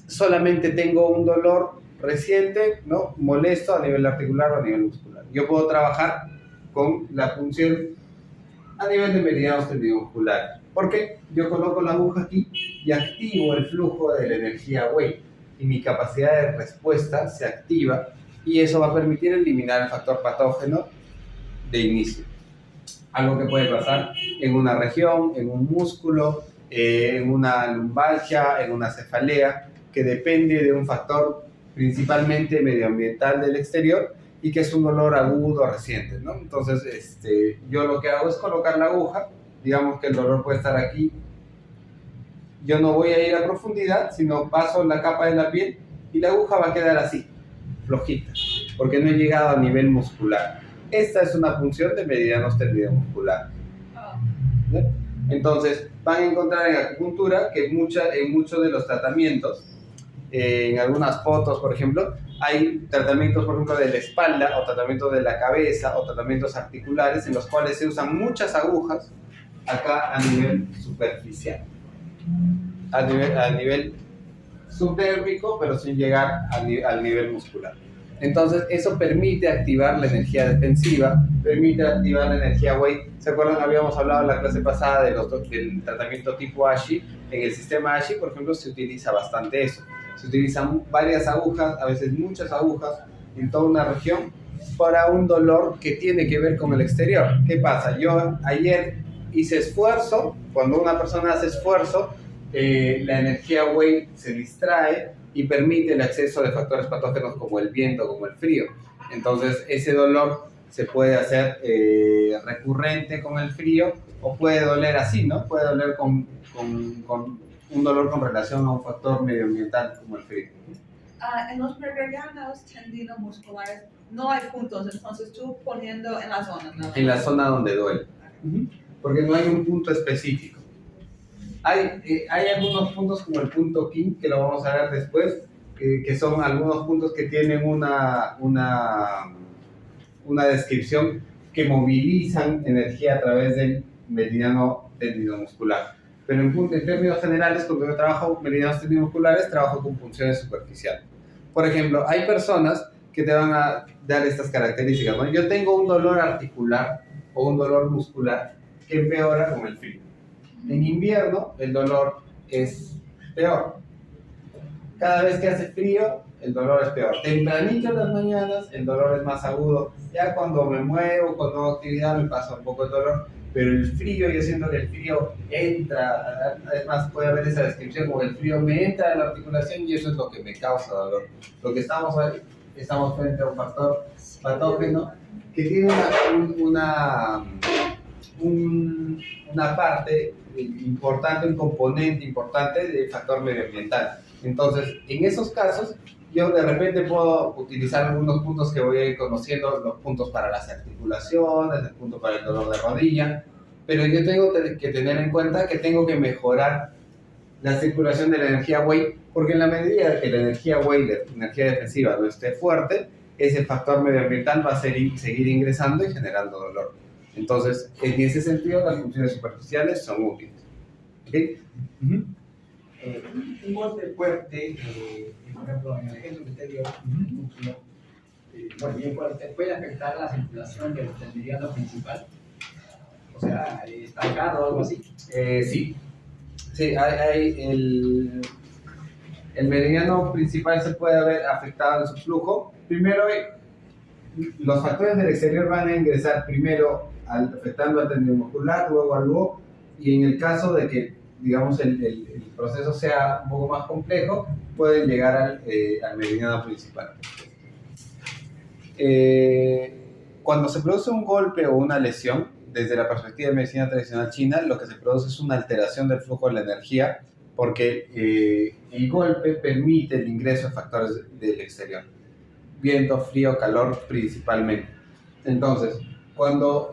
solamente tengo un dolor reciente, ¿no? Molesto a nivel articular o a nivel muscular. Yo puedo trabajar con la función a nivel de meridianos tendinomusculares. Porque yo coloco la aguja aquí y activo el flujo de la energía Wei. Y mi capacidad de respuesta se activa y eso va a permitir eliminar el factor patógeno de inicio. Algo que puede pasar en una región, en un músculo, en una lumbalgia, en una cefalea, que depende de un factor principalmente medioambiental del exterior y que es un dolor agudo reciente, ¿no? Entonces, yo lo que hago es colocar la aguja, digamos que el dolor puede estar aquí. Yo no voy a ir a profundidad, sino paso la capa de la piel y la aguja va a quedar así, flojita, porque no he llegado a nivel muscular. Esta es una función de meridianos tendinomusculares. ¿Sí? Entonces, van a encontrar en acupuntura que en muchos de los tratamientos, en algunas fotos, por ejemplo, hay tratamientos, por ejemplo, de la espalda, o tratamientos de la cabeza, o tratamientos articulares, en los cuales se usan muchas agujas acá a nivel superficial. A nivel subdérmico, pero sin llegar al nivel muscular. Entonces, eso permite activar la energía defensiva, permite activar la energía Wei. ¿Se acuerdan? Habíamos hablado en la clase pasada del tratamiento tipo Ashi. En el sistema Ashi, por ejemplo, se utiliza bastante eso. Se utilizan varias agujas, a veces muchas agujas, en toda una región, para un dolor que tiene que ver con el exterior. ¿Qué pasa? Yo ayer hice esfuerzo. Cuando una persona hace esfuerzo, la energía Wei se distrae y permite el acceso de factores patógenos como el viento, como el frío. Entonces, ese dolor se puede hacer recurrente con el frío o puede doler así, ¿no? Puede doler con un dolor con relación a un factor medioambiental como el frío.
En los meridianos tendinomusculares no hay puntos, entonces tú poniendo en la zona, ¿no?
En la zona donde duele. Porque no hay un punto específico. Hay algunos puntos como el punto King, que lo vamos a ver después, que son algunos puntos que tienen una descripción que movilizan energía a través del meridiano tendinomuscular. Pero en términos generales, cuando yo trabajo meridianos tendinomusculares, trabajo con funciones superficiales. Por ejemplo, hay personas que te van a dar estas características, ¿no? Yo tengo un dolor articular o un dolor muscular que empeora con el frío. En invierno el dolor es peor. Cada vez que hace frío, el dolor es peor. Tempranito en las mañanas, el dolor es más agudo. Ya cuando me muevo, cuando hago actividad, me pasa un poco el dolor. Pero el frío, yo siento que el frío entra, además puede haber esa descripción como el frío me entra en la articulación y eso es lo que me causa dolor. Lo que estamos frente a un factor patógeno que tiene una parte importante, un componente importante del factor medioambiental. Entonces, en esos casos, yo de repente puedo utilizar algunos puntos que voy a ir conociendo, los puntos para las articulaciones, el punto para el dolor de rodilla, pero yo tengo que tener en cuenta que tengo que mejorar la circulación de la energía Wei, porque en la medida que la energía Wei, la energía defensiva, no esté fuerte, ese factor medioambiental va a seguir ingresando y generando dolor. Entonces, en ese sentido, las funciones superficiales son útiles. ¿Okay?
Un golpe fuerte, por ejemplo, en el ejemplo que usted dio, bueno, bien fuerte, puede afectar la circulación del meridiano principal. O sea, estancado o algo así.
Sí, el meridiano principal se puede haber afectado en su flujo. Primero, los factores del exterior van a ingresar primero afectando al tendón muscular, luego al luego, y en el caso de que, digamos, el proceso sea un poco más complejo, pueden llegar al meridiano principal. Cuando se produce un golpe o una lesión, desde la perspectiva de medicina tradicional china, lo que se produce es una alteración del flujo de la energía, porque el golpe permite el ingreso de factores del exterior. Viento, frío, calor principalmente. Entonces, cuando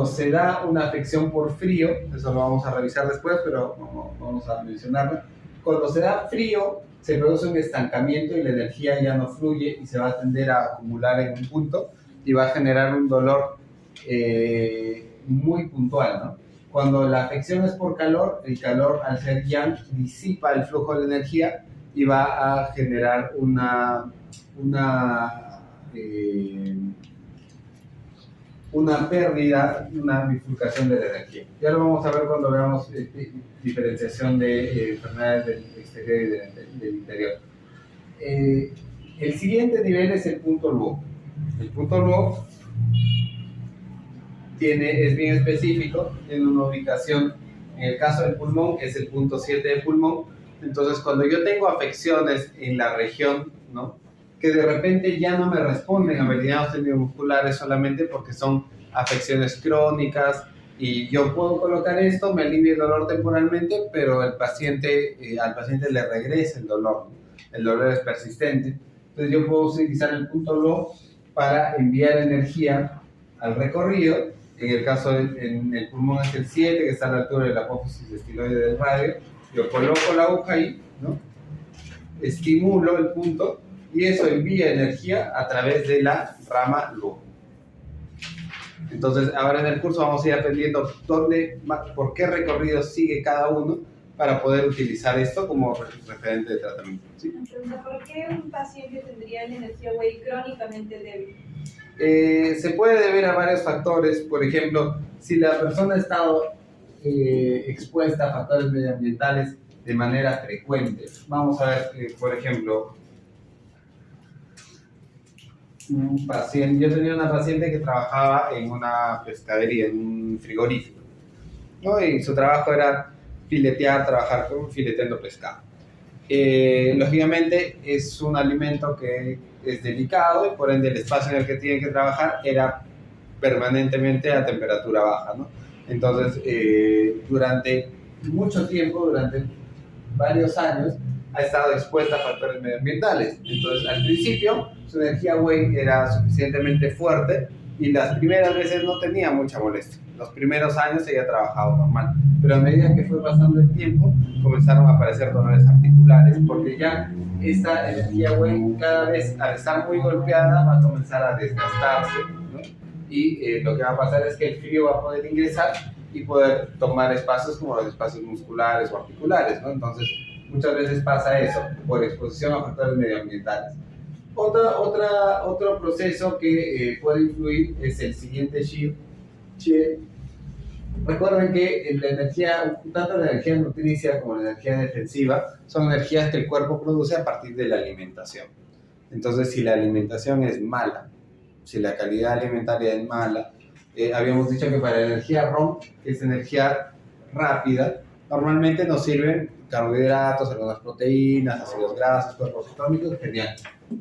se da una afección por frío, eso lo vamos a revisar después, pero no vamos a mencionarlo. Cuando se da frío, se produce un estancamiento y la energía ya no fluye y se va a tender a acumular en un punto y va a generar un dolor muy puntual, ¿no? Cuando la afección es por calor, el calor al ser yang disipa el flujo de energía y va a generar una pérdida, una bifurcación de la energía. Ya lo vamos a ver cuando veamos diferenciación de enfermedades del exterior y del interior. El siguiente nivel es el punto luo. El punto luo es bien específico, tiene una ubicación, en el caso del pulmón es el punto 7 del pulmón. Entonces cuando yo tengo afecciones en la región, ¿no?, que de repente ya no me responden a meridianos tendinomusculares solamente porque son afecciones crónicas y yo puedo colocar esto, me alivia el dolor temporalmente, pero al paciente le regresa el dolor, ¿no? El dolor es persistente. Entonces yo puedo utilizar el punto luo para enviar energía al recorrido. En el caso en el pulmón es el 7, que está a la altura de la apófisis estiloide del radio. Yo coloco la aguja ahí, ¿no?, estimulo el punto y eso envía energía a través de la rama luo. Entonces, ahora en el curso vamos a ir aprendiendo por qué recorrido sigue cada uno para poder utilizar esto como referente de tratamiento, ¿sí?
Entonces, ¿por qué un paciente tendría la energía Wei crónicamente débil?
Se puede deber a varios factores. Por ejemplo, si la persona ha estado expuesta a factores medioambientales de manera frecuente. Vamos a ver, por ejemplo, yo tenía una paciente que trabajaba en una pescadería, en un frigorífico, ¿no? Y su trabajo era trabajar fileteando pescado. Lógicamente es un alimento que es delicado y por ende el espacio en el que tiene que trabajar era permanentemente a temperatura baja, ¿no? Entonces, durante mucho tiempo, durante varios años, ha estado expuesta a factores medioambientales. Entonces, al principio, su energía Wei era suficientemente fuerte y las primeras veces no tenía mucha molestia. Los primeros años ella trabajaba normal, pero a medida que fue pasando el tiempo, comenzaron a aparecer dolores articulares, porque ya esta energía Wei cada vez, al estar muy golpeada, va a comenzar a desgastarse, ¿no? Y lo que va a pasar es que el frío va a poder ingresar y poder tomar espacios como los espacios musculares o articulares, ¿no? Entonces, muchas veces pasa eso, por exposición a factores medioambientales. Otro proceso que puede influir es el siguiente Xie. Recuerden que la energía, tanto la energía nutricia como la energía defensiva, son energías que el cuerpo produce a partir de la alimentación. Entonces, si la alimentación es mala, si la calidad alimentaria es mala, habíamos dicho que para la energía ROM, que es energía rápida, normalmente nos sirven carbohidratos, algunas proteínas, ácidos grasos, cuerpos cetónicos, genial.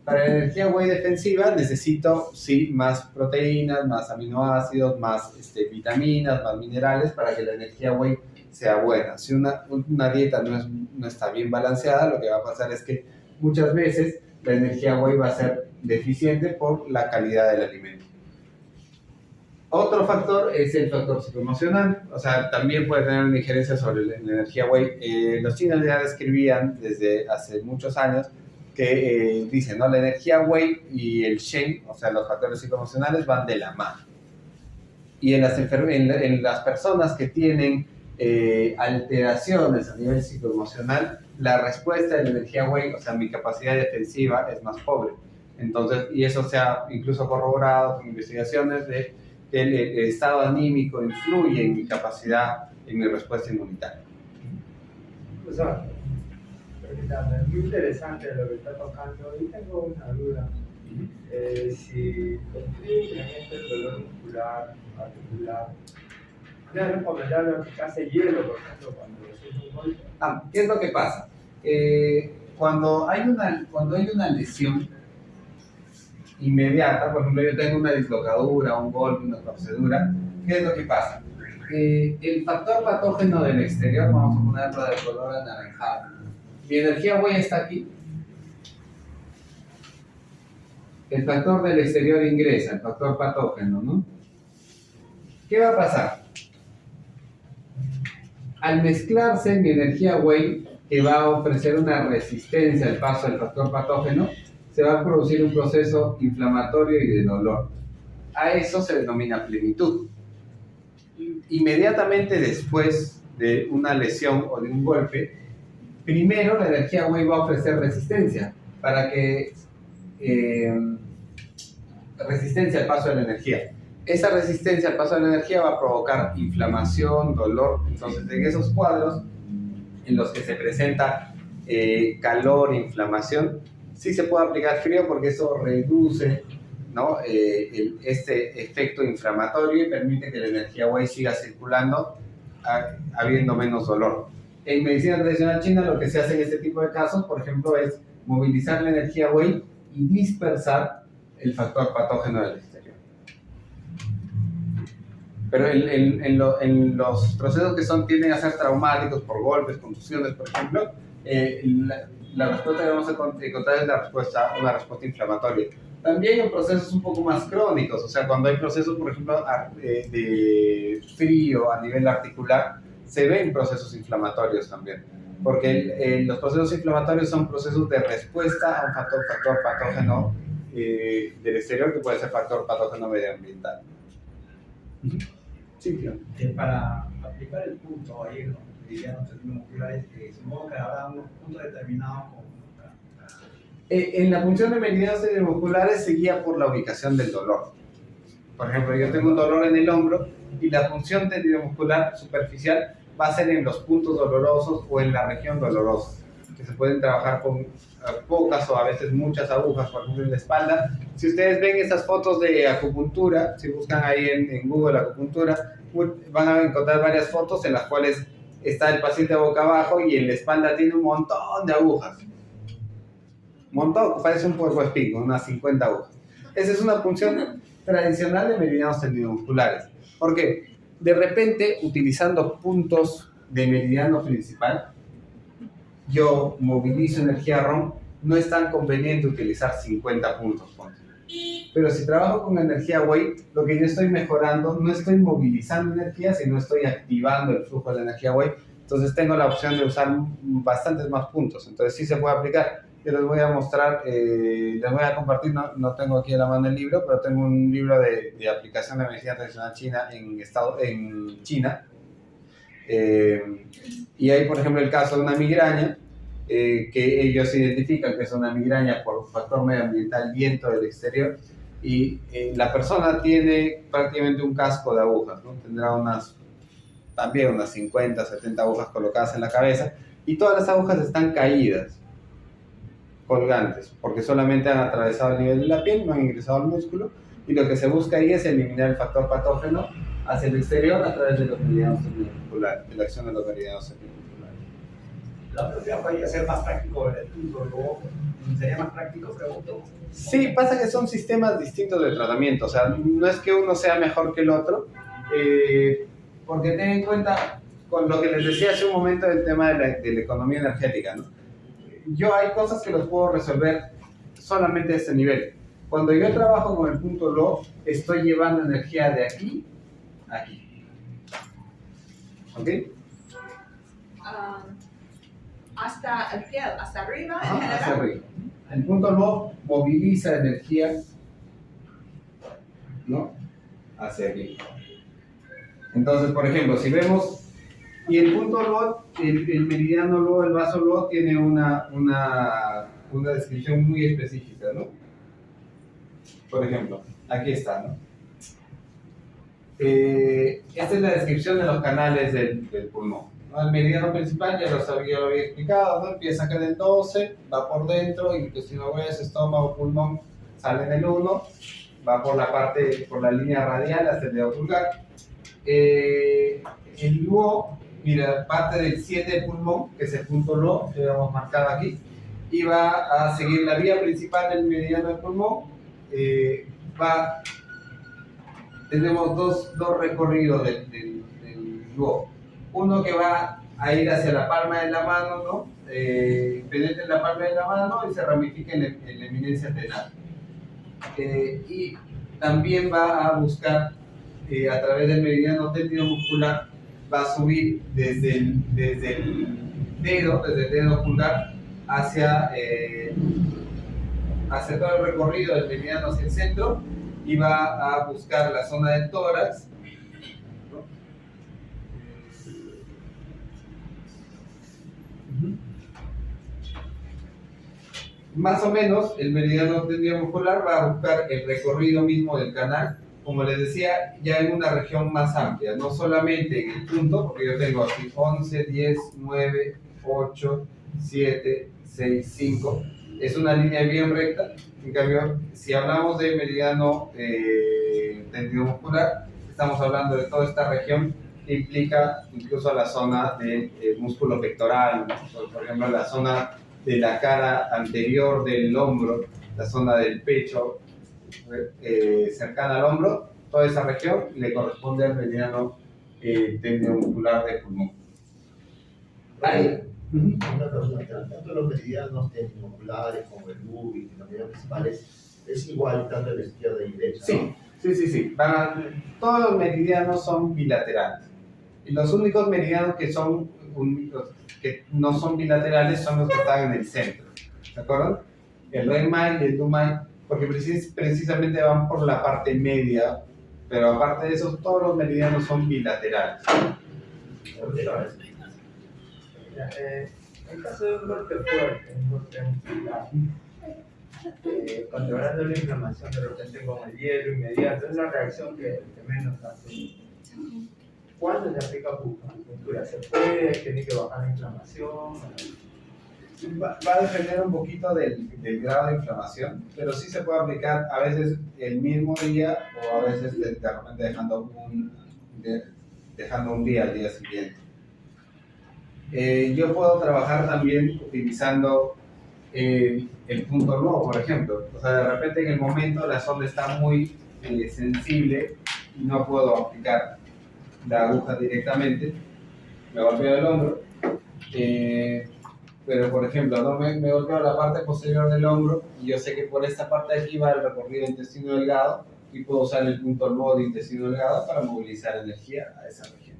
Para la energía Wei defensiva necesito, sí, más proteínas, más aminoácidos, más vitaminas, más minerales para que la energía Wei sea buena. Si una dieta no está bien balanceada, lo que va a pasar es que muchas veces la energía Wei va a ser deficiente por la calidad del alimento. Otro factor es el factor psicoemocional, o sea, también puede tener una injerencia sobre la energía Wei. Los chinos ya describían desde hace muchos años que dicen, ¿no?, la energía Wei y el Shen, o sea, los factores psicoemocionales van de la mano. Y en las personas que tienen alteraciones a nivel psicoemocional, la respuesta de la energía Wei, o sea, mi capacidad defensiva es más pobre. Entonces, y eso se ha incluso corroborado con investigaciones de que el estado anímico influye en mi capacidad, en mi respuesta inmunitaria.
O sea, permítame, es muy interesante lo que está tocando. Yo tengo una duda. Si el frío incrementa el dolor muscular, articular, ¿no es recomendable aplicarse hielo, por ejemplo, cuando es un golpe?
¿Qué es lo que pasa? Cuando hay una lesión inmediata, por ejemplo, yo tengo una dislocadura, un golpe, una torcedura, ¿qué es lo que pasa? El factor patógeno del exterior, vamos a ponerlo de color anaranjado. Mi energía Wei está aquí. El factor del exterior ingresa, el factor patógeno, ¿no? ¿Qué va a pasar? Al mezclarse mi energía Wei, que va a ofrecer una resistencia al paso del factor patógeno, se va a producir un proceso inflamatorio y de dolor. A eso se denomina plenitud. Inmediatamente después de una lesión o de un golpe, primero la energía wave va a ofrecer resistencia, para que resistencia al paso de la energía. Esa resistencia al paso de la energía va a provocar inflamación, dolor. Entonces, en esos cuadros en los que se presenta calor, inflamación, sí se puede aplicar frío porque eso reduce, ¿no? Este efecto inflamatorio y permite que la energía wave siga circulando habiendo menos dolor. En medicina tradicional china lo que se hace en este tipo de casos, por ejemplo, es movilizar la energía wave y dispersar el factor patógeno del exterior. Pero en los procesos que tienden a ser traumáticos por golpes, contusiones, por ejemplo, la respuesta que vamos a encontrar es una respuesta inflamatoria. También en procesos un poco más crónicos, o sea, cuando hay procesos, por ejemplo, de frío a nivel articular, se ven procesos inflamatorios también, porque los procesos inflamatorios son procesos de respuesta a un factor patógeno del exterior, que puede ser factor patógeno medioambiental. Sí, claro.
Para aplicar el punto ahí en los meridianos musculares, supongo que habrá unos puntos determinados
en la función de meridianos musculares se guía por la ubicación del dolor. Por ejemplo, yo tengo un dolor en el hombro y la función muscular superficial va a ser en los puntos dolorosos o en la región dolorosa, que se pueden trabajar con pocas o a veces muchas agujas, por ejemplo en la espalda. Si ustedes ven esas fotos de acupuntura, si buscan ahí en Google acupuntura, van a encontrar varias fotos en las cuales está el paciente boca abajo y en la espalda tiene un montón de agujas. Montado, parece un puerco espín, unas 50 agujas. Esa es una función tradicional de meridianos tendinomusculares. ¿Por qué? De repente, utilizando puntos de meridiano principal, yo movilizo energía ROM, no es tan conveniente utilizar 50 puntos. Pero si trabajo con energía wave, lo que yo estoy mejorando, no estoy movilizando energía, sino estoy activando el flujo de la energía wave. Entonces tengo la opción de usar bastantes más puntos. Entonces sí se puede aplicar. Yo les voy a mostrar, les voy a compartir, no tengo aquí a la mano el libro, pero tengo un libro de aplicación de medicina tradicional china en China. Y hay, por ejemplo, el caso de una migraña, que ellos identifican que es una migraña por factor medioambiental, viento del exterior, y la persona tiene prácticamente un casco de agujas, ¿no? Tendrá también unas 50, 70 agujas colocadas en la cabeza, y todas las agujas están caídas, colgantes, porque solamente han atravesado el nivel de la piel, no han ingresado al músculo, y lo que se busca ahí es eliminar el factor patógeno hacia el exterior a través de los meridianos tendinomusculares, de la acción de los meridianos tendinomusculares.
La velocidad podría ser más práctico el punto, luego sería más práctico, pregunto.
Sí, pasa que son sistemas distintos de tratamiento, o sea, no es que uno sea mejor que el otro, porque ten en cuenta, con lo que les decía hace un momento del tema de la economía energética, ¿no? Yo hay cosas que los puedo resolver solamente a este nivel. Cuando yo trabajo con el punto LO, estoy llevando energía de aquí a aquí. ¿Ok?
Hasta el piel, hasta arriba, en
Ajá,
general.
hacia arriba. El punto LO moviliza energía, ¿no? Hacia aquí. Entonces, por ejemplo, si vemos, y el punto LO, el meridiano LO, el vaso LO, tiene una descripción muy específica, ¿no? Por ejemplo, aquí está, ¿no? Esta es la descripción de los canales del pulmón, ¿no? El meridiano principal ya lo había explicado, ¿no? Empieza acá en el 12, va por dentro, intestino grueso, estómago, pulmón, sale en el 1, va por la línea radial hasta el dedo pulgar. El LO, mira, parte del 7 del pulmón, que es el punto LO, que habíamos marcado aquí, y va a seguir la vía principal del meridiano del pulmón. Tenemos dos recorridos del LO. Uno que va a ir hacia la palma de la mano, ¿no? Penetra en la palma de la mano y se ramifica en la eminencia tenal. Y también va a buscar, a través del meridiano tendinomuscular, va a subir desde el dedo pulgar hacia todo el recorrido del meridiano hacia el centro y va a buscar la zona del tórax, ¿no? más o menos el meridiano tendido muscular va a buscar el recorrido mismo del canal, como les decía, ya en una región más amplia, no solamente en el punto, porque yo tengo aquí 11, 10, 9, 8, 7, 6, 5, es una línea bien recta. En cambio, si hablamos de meridiano tendido muscular, estamos hablando de toda esta región que implica incluso la zona del músculo pectoral, por ejemplo, la zona de la cara anterior del hombro, la zona del pecho cercana al hombro, toda esa región le corresponde al meridiano tendido muscular del pulmón. Ahí.
Una pregunta, tanto los meridianos tendinomusculares como el lúbico y los meridianos principales es igual tanto en la izquierda y derecha, ¿no?
Sí. Todos los meridianos son bilaterales. Y los únicos meridianos que no son bilaterales son los que están en el centro. ¿De acuerdo? El Renmai y el Dumai, porque precisamente van por la parte media, pero aparte de eso, todos los meridianos son bilaterales.
En caso de un golpe fuerte, un golpe muscular, controlando la inflamación de repente con el hielo inmediato, es la reacción que menos hace. ¿Cuándo se aplica acupuntura? ¿Se puede? ¿Tiene que bajar la inflamación?
Va a depender un poquito del grado de inflamación, pero sí se puede aplicar a veces el mismo día o a veces de repente dejando un día al día siguiente. Yo puedo trabajar también utilizando el punto nuevo, por ejemplo. O sea, de repente en el momento la sonda está muy sensible y no puedo aplicar la aguja directamente, me golpeo el hombro, pero por ejemplo, no me golpeo la parte posterior del hombro y yo sé que por esta parte de aquí va el recorrido de intestino delgado y puedo usar el punto nuevo de intestino delgado para movilizar energía a esa región.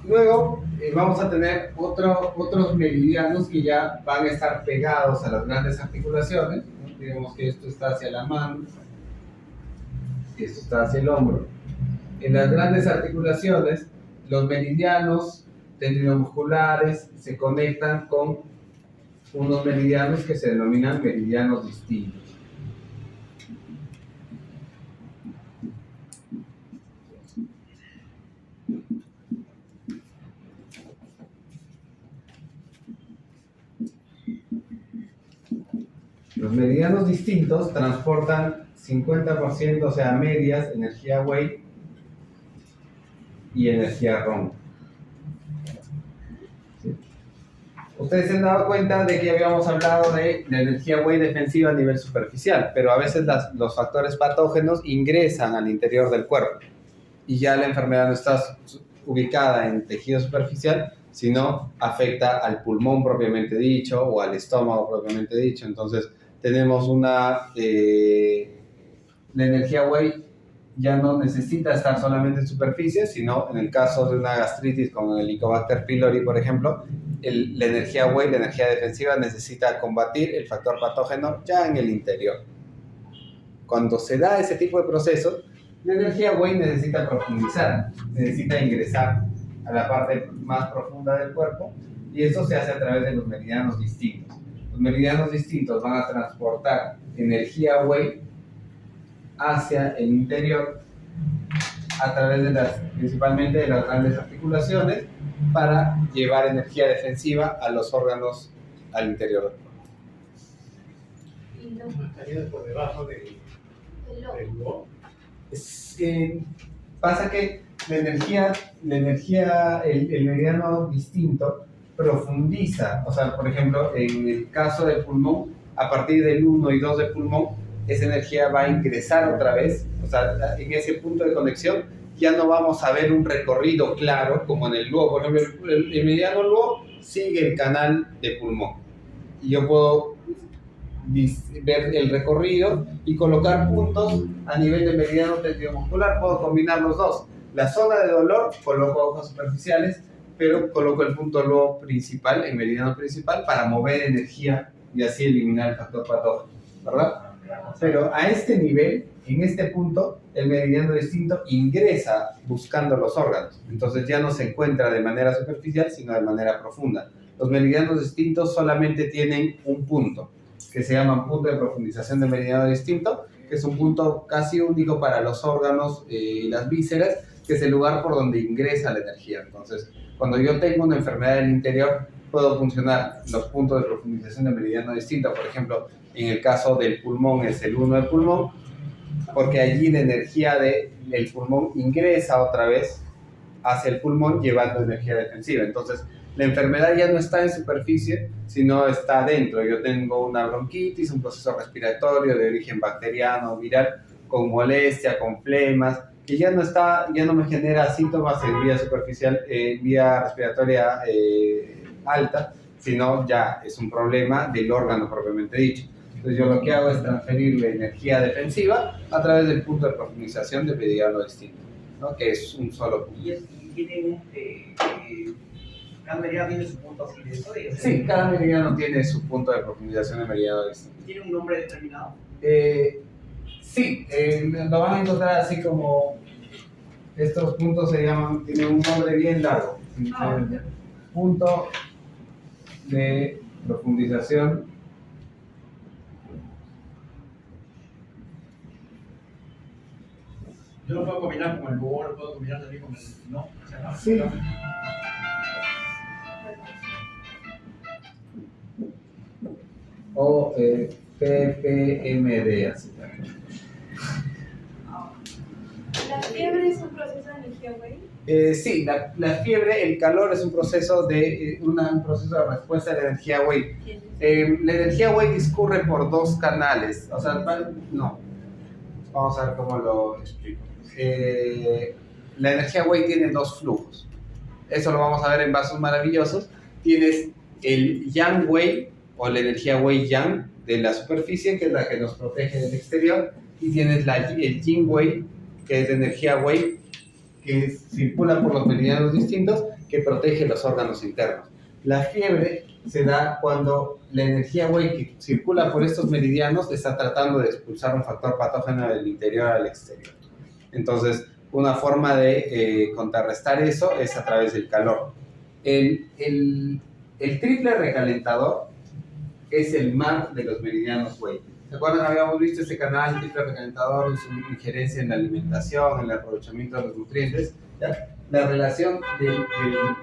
Luego vamos a tener otros meridianos que ya van a estar pegados a las grandes articulaciones, ¿no? Digamos que esto está hacia la mano, esto está hacia el hombro. En las grandes articulaciones, los meridianos tendinomusculares se conectan con unos meridianos que se denominan meridianos distintos. Los meridianos distintos transportan 50%, o sea, medias, energía Wei y energía ROM. ¿Sí? Ustedes se han dado cuenta de que habíamos hablado de la energía Wei defensiva a nivel superficial, pero a veces los factores patógenos ingresan al interior del cuerpo y ya la enfermedad no está ubicada en tejido superficial, sino afecta al pulmón propiamente dicho o al estómago propiamente dicho. Entonces tenemos la energía Wei ya no necesita estar solamente en superficie, sino en el caso de una gastritis con el Helicobacter pylori, por ejemplo, la energía Wei, la energía defensiva, necesita combatir el factor patógeno ya en el interior. Cuando se da ese tipo de procesos, la energía Wei necesita profundizar, necesita ingresar a la parte más profunda del cuerpo, y eso se hace a través de los meridianos distintos. Los meridianos distintos van a transportar energía Wei hacia el interior a través de principalmente de las grandes articulaciones para llevar energía defensiva a los órganos al interior del cuerpo.
Estaría por debajo del lobo.
Pasa que el meridiano distinto profundiza, o sea, por ejemplo, en el caso del pulmón, a partir del 1 y 2 del pulmón, esa energía va a ingresar otra vez, o sea, en ese punto de conexión ya no vamos a ver un recorrido claro como en el luo. Por ejemplo, el meridiano luo sigue el canal de pulmón y yo puedo ver el recorrido y colocar puntos a nivel de meridiano tendinomuscular. Puedo combinar los dos. La zona de dolor coloco agujas superficiales, pero coloco el punto luo principal, el meridiano principal, para mover energía y así eliminar el factor patógeno, ¿verdad? Pero a este nivel en este punto el meridiano distinto ingresa buscando los órganos. Entonces ya no se encuentra de manera superficial, sino de manera profunda. Los meridianos distintos solamente tienen un punto, que se llama punto de profundización del meridiano distinto, que es un punto casi único para los órganos y las vísceras, que es el lugar por donde ingresa la energía. Entonces, cuando yo tengo una enfermedad del interior, puedo funcionar los puntos de profundización del meridiano distinto. Por ejemplo, en el caso del pulmón es el 1 del pulmón, porque allí la energía del pulmón ingresa otra vez hacia el pulmón llevando energía defensiva. Entonces, la enfermedad ya no está en superficie, sino está dentro. Yo tengo una bronquitis, un proceso respiratorio de origen bacteriano o viral, con molestia, con flemas, que ya no me genera síntomas en vía superficial, vía respiratoria alta, sino ya es un problema del órgano propiamente dicho. Entonces yo lo que hago es transferir la energía defensiva a través del punto de profundización del meridiano distinto, ¿no? Que es un solo punto.
Y tiene cada meridiano tiene su punto así de eso.
Sí, cada meridiano tiene su punto de profundización del meridiano distinto.
¿Tiene un nombre determinado?
Sí, lo van a encontrar así como estos puntos tienen un nombre bien largo. Punto de profundización
Yo lo puedo combinar con el búho, lo puedo combinar también con el... ¿No? O sea, no.
Sí. O PPMD, así también.
¿La fiebre es un proceso de energía Wei?
Sí, la fiebre, el calor es un proceso de respuesta de la energía Wei. La energía Wei discurre por dos canales, o sea, no. Vamos a ver cómo lo explico. La energía Wei tiene dos flujos. Eso lo vamos a ver en vasos maravillosos. Tienes el Yang Wei, o la energía Wei Yang de la superficie, que es la que nos protege del exterior, y tienes el Yin Wei, que es de energía Wei, que circula por los meridianos distintos, que protege los órganos internos. La fiebre se da cuando la energía Wei que circula por estos meridianos está tratando de expulsar un factor patógeno del interior al exterior. Entonces, una forma de contrarrestar eso es a través del calor. El triple recalentador es el mar de los meridianos Wei. ¿Se acuerdan? Habíamos visto este canal triple recalentador y su injerencia en la alimentación, en el aprovechamiento de los nutrientes. ¿Ya? La relación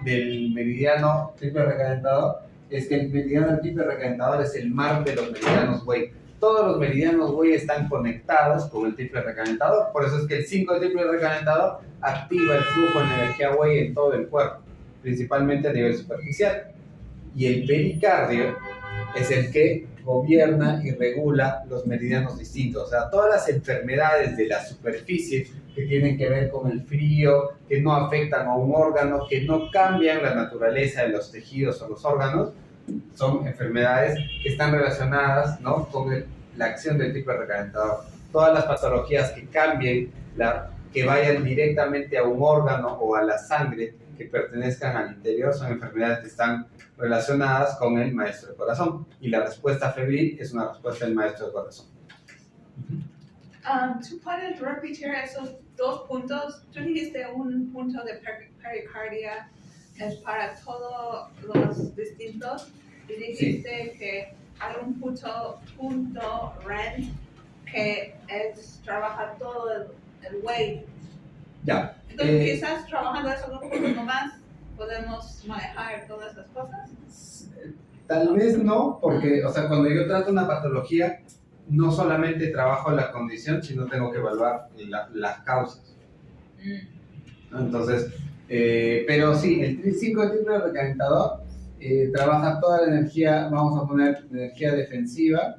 del meridiano triple recalentador es que el meridiano triple recalentador es el mar de los meridianos Wei. Todos los meridianos Wei están conectados con el triple recalentador. Por eso es que el 5 del triple recalentador activa el flujo de energía Wei en todo el cuerpo, principalmente a nivel superficial. Y el pericardio es el que gobierna y regula los meridianos distintos. O sea, todas las enfermedades de la superficie que tienen que ver con el frío, que no afectan a un órgano, que no cambian la naturaleza de los tejidos o los órganos, son enfermedades que están relacionadas, ¿no?, con la acción del triple recalentador. Todas las patologías que cambien, que vayan directamente a un órgano o a la sangre que pertenezcan al interior, son enfermedades que están relacionadas con el maestro del corazón. Y la respuesta febril es una respuesta del maestro del corazón.
¿Tú puedes repetir esos dos puntos? Tú dijiste un punto de pericardia es para todos los distintos y dijiste que hay un punto REN que trabaja todo el Wei.
Ya.
Entonces, quizás trabajando esos dos puntos nomás podemos manejar todas esas cosas.
Tal vez no, porque, o sea, cuando yo trato una patología, no solamente trabajo la condición, sino tengo que evaluar las causas. Entonces, pero sí, el 5 de triple recalentador trabaja toda la energía, vamos a poner energía defensiva,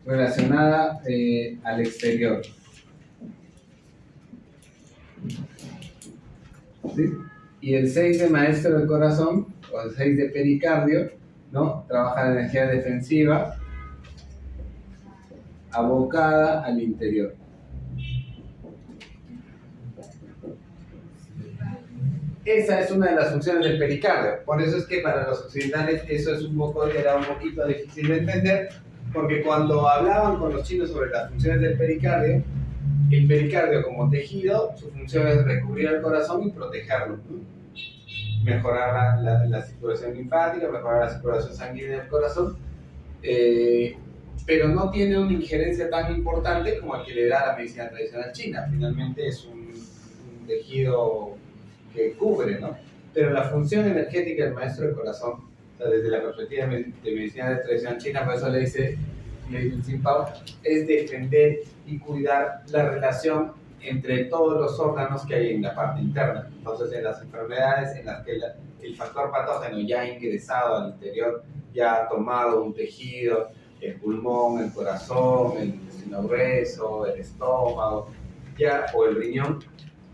relacionada al exterior. ¿Sí? Y el 6 de maestro del corazón, o el 6 de pericardio, ¿no?, trabaja la energía defensiva abocada al interior. Esa es una de las funciones del pericardio. Por eso es que para los occidentales eso es era un poquito difícil de entender, Porque cuando hablaban con los chinos sobre las funciones del pericardio, el pericardio como tejido, su función es recubrir el corazón y protegerlo, ¿no? Mejorar la circulación linfática, mejorar la circulación sanguínea del corazón, pero no tiene una injerencia tan importante como el que le da la medicina tradicional china. Finalmente es un tejido que cubre, ¿no? Pero la función energética del maestro del corazón, o sea, desde la perspectiva de medicina tradicional china, por eso le dice Xin Pao, es defender y cuidar la relación entre todos los órganos que hay en la parte interna. Entonces, en las enfermedades en las que el factor patógeno ya ha ingresado al interior, ya ha tomado un tejido, el pulmón, el corazón, el intestino grueso, el estómago, o el riñón,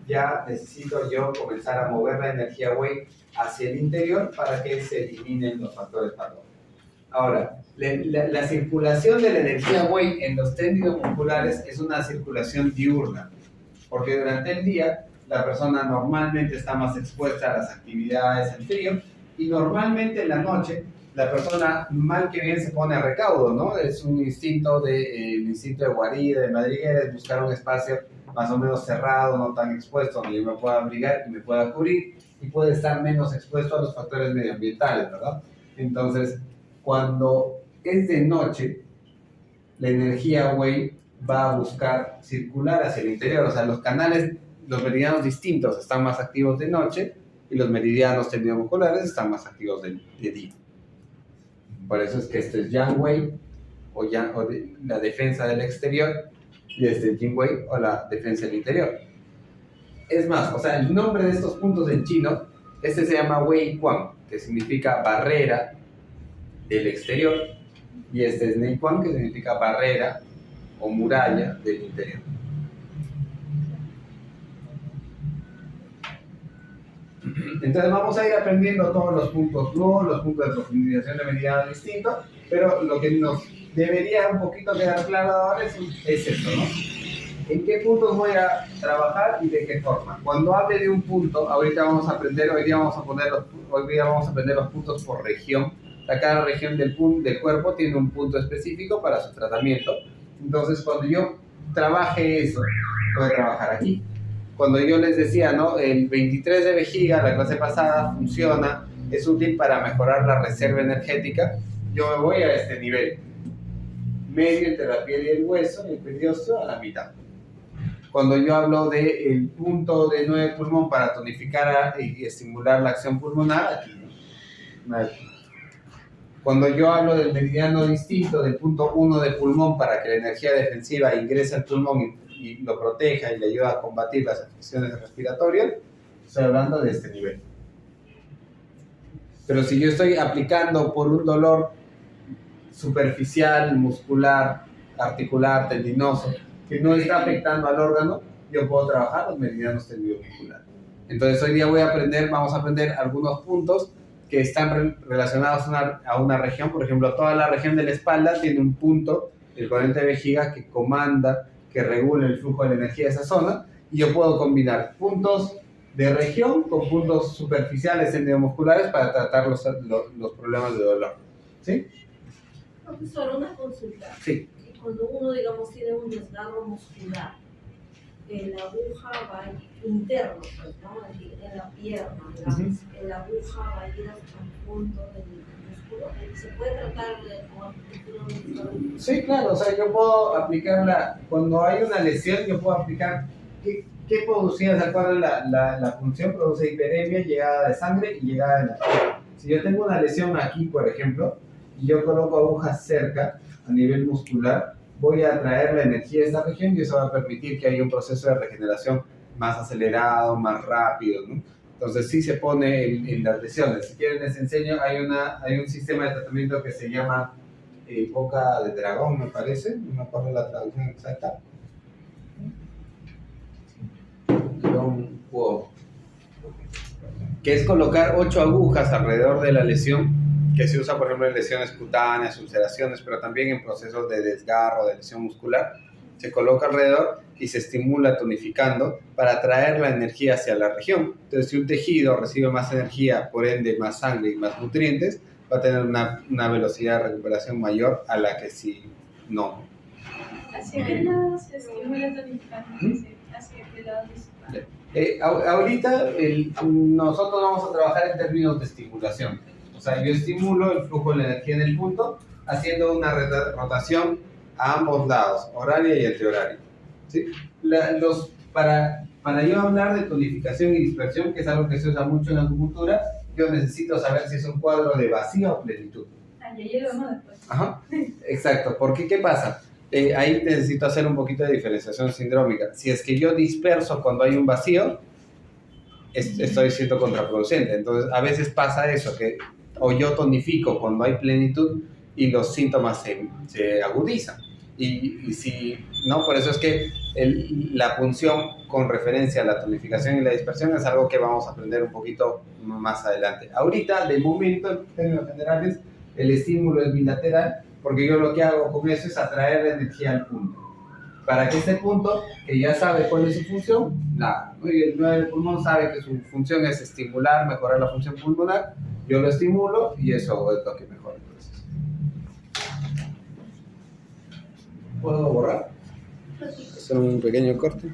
ya necesito yo comenzar a mover la energía Wei hacia el interior para que se eliminen los factores patógenos. Ahora, la circulación de la energía Wei en los tendidos musculares es una circulación diurna, porque durante el día la persona normalmente está más expuesta a las actividades en frío y normalmente en la noche la persona mal que bien se pone a recaudo, ¿no? Es un instinto el instinto de guarida, de madriguera, es buscar un espacio más o menos cerrado, no tan expuesto, donde yo me pueda abrigar y me pueda cubrir y puede estar menos expuesto a los factores medioambientales, ¿verdad? Entonces, cuando es de noche, la energía Wei va a buscar circular hacia el interior, o sea, los canales, los meridianos distintos están más activos de noche y los meridianos tendinomusculares están más activos de día. Por eso es que esto es Yang Wei o la defensa del exterior y este es Yin Wei o la defensa del interior. Es más, o sea, el nombre de estos puntos en chino, este se llama Wei Quan, que significa barrera del exterior, y este es Nei Quan, que significa barrera o muralla del interior. Entonces vamos a ir aprendiendo todos los puntos nuevos, los puntos de profundización de meridianos distintos, pero lo que nos debería un poquito quedar claro ahora es esto, ¿no? ¿En qué puntos voy a trabajar y de qué forma? Cuando hable de un punto, ahorita vamos a aprender, hoy día vamos a aprender los puntos por región. Cada región del cuerpo tiene un punto específico para su tratamiento. Entonces, cuando yo trabaje eso, voy a trabajar aquí. Cuando yo les decía, ¿no? El 23 de vejiga, la clase pasada, funciona, es útil para mejorar la reserva energética. Yo me voy a este nivel, medio entre la piel y el hueso, el periósteo a la mitad. Cuando yo hablo del punto de 9 pulmón para tonificar y estimular la acción pulmonar, aquí, ¿no? Cuando yo hablo del meridiano distinto, del punto 1 de pulmón para que la energía defensiva ingrese al pulmón y lo proteja y le ayuda a combatir las afecciones respiratorias, estoy hablando de este nivel. Pero si yo estoy aplicando por un dolor superficial, muscular, articular, tendinoso, que no está afectando al órgano, yo puedo trabajar los meridianos tendinomusculares. Entonces hoy día vamos a aprender algunos puntos que están relacionados a una región. Por ejemplo, toda la región de la espalda tiene un punto, el cuadrante de vejiga, que comanda, que regula el flujo de la energía de esa zona, y yo puedo combinar puntos de región con puntos superficiales tendinomusculares para tratar los problemas de dolor. ¿Sí?
Profesor, una consulta.
Sí.
Cuando uno, digamos, tiene un desgarro muscular, la aguja va interno, pues, ¿no? En la pierna, digamos, la aguja va a ir hasta el punto del músculo. ¿Se puede tratar con arquitectura de desgarro?
Sí, claro, o sea, yo puedo aplicarla, cuando hay una lesión, yo puedo aplicar, ¿qué producía? ¿Se acuerdan? La función produce hiperemia, llegada de sangre y llegada de energía. Si yo tengo una lesión aquí, por ejemplo, y yo coloco agujas cerca, a nivel muscular, voy a atraer la energía de esta región y eso va a permitir que haya un proceso de regeneración más acelerado, más rápido, ¿no? Entonces sí se pone en las lesiones. Si quieren les enseño, hay un sistema de tratamiento que se llama boca de dragón, me parece, no me acuerdo la traducción exacta. Que es colocar 8 agujas alrededor de la lesión, que se usa por ejemplo en lesiones cutáneas, ulceraciones, pero también en procesos de desgarro, de lesión muscular. Se coloca alrededor y se estimula tonificando para atraer la energía hacia la región. Entonces, si un tejido recibe más energía, por ende más sangre y más nutrientes, va a tener una velocidad de recuperación mayor a la que si no.
¿Hacia qué lado se estimula tonificante? ¿Hacia qué lado se
Ahorita nosotros vamos a trabajar en términos de estimulación. O sea, yo estimulo el flujo de la energía en el punto haciendo una rotación a ambos lados, horaria y antihoraria. ¿Sí? Para yo hablar de tonificación y dispersión, que es algo que se usa mucho en la acupuntura, yo necesito saber si es un cuadro de vacío o plenitud.
Ah, ya lo vemos después.
Ajá, exacto. Porque, ¿qué pasa? Ahí necesito hacer un poquito de diferenciación sindrómica. Si es que yo disperso cuando hay un vacío, estoy siendo contraproducente. Entonces, a veces pasa eso, que o yo tonifico cuando hay plenitud y los síntomas se agudizan. Y si no, por eso es que la punción con referencia a la tonificación y la dispersión es algo que vamos a aprender un poquito más adelante. Ahorita, de momento, en términos generales, el estímulo es bilateral, porque yo lo que hago con eso es atraer la energía al punto. Para que este punto, que ya sabe cuál es su función, nada. El pulmón sabe que su función es estimular, mejorar la función pulmonar, yo lo estimulo y eso es lo que mejora el proceso. ¿Puedo borrar? Hacer un pequeño corte.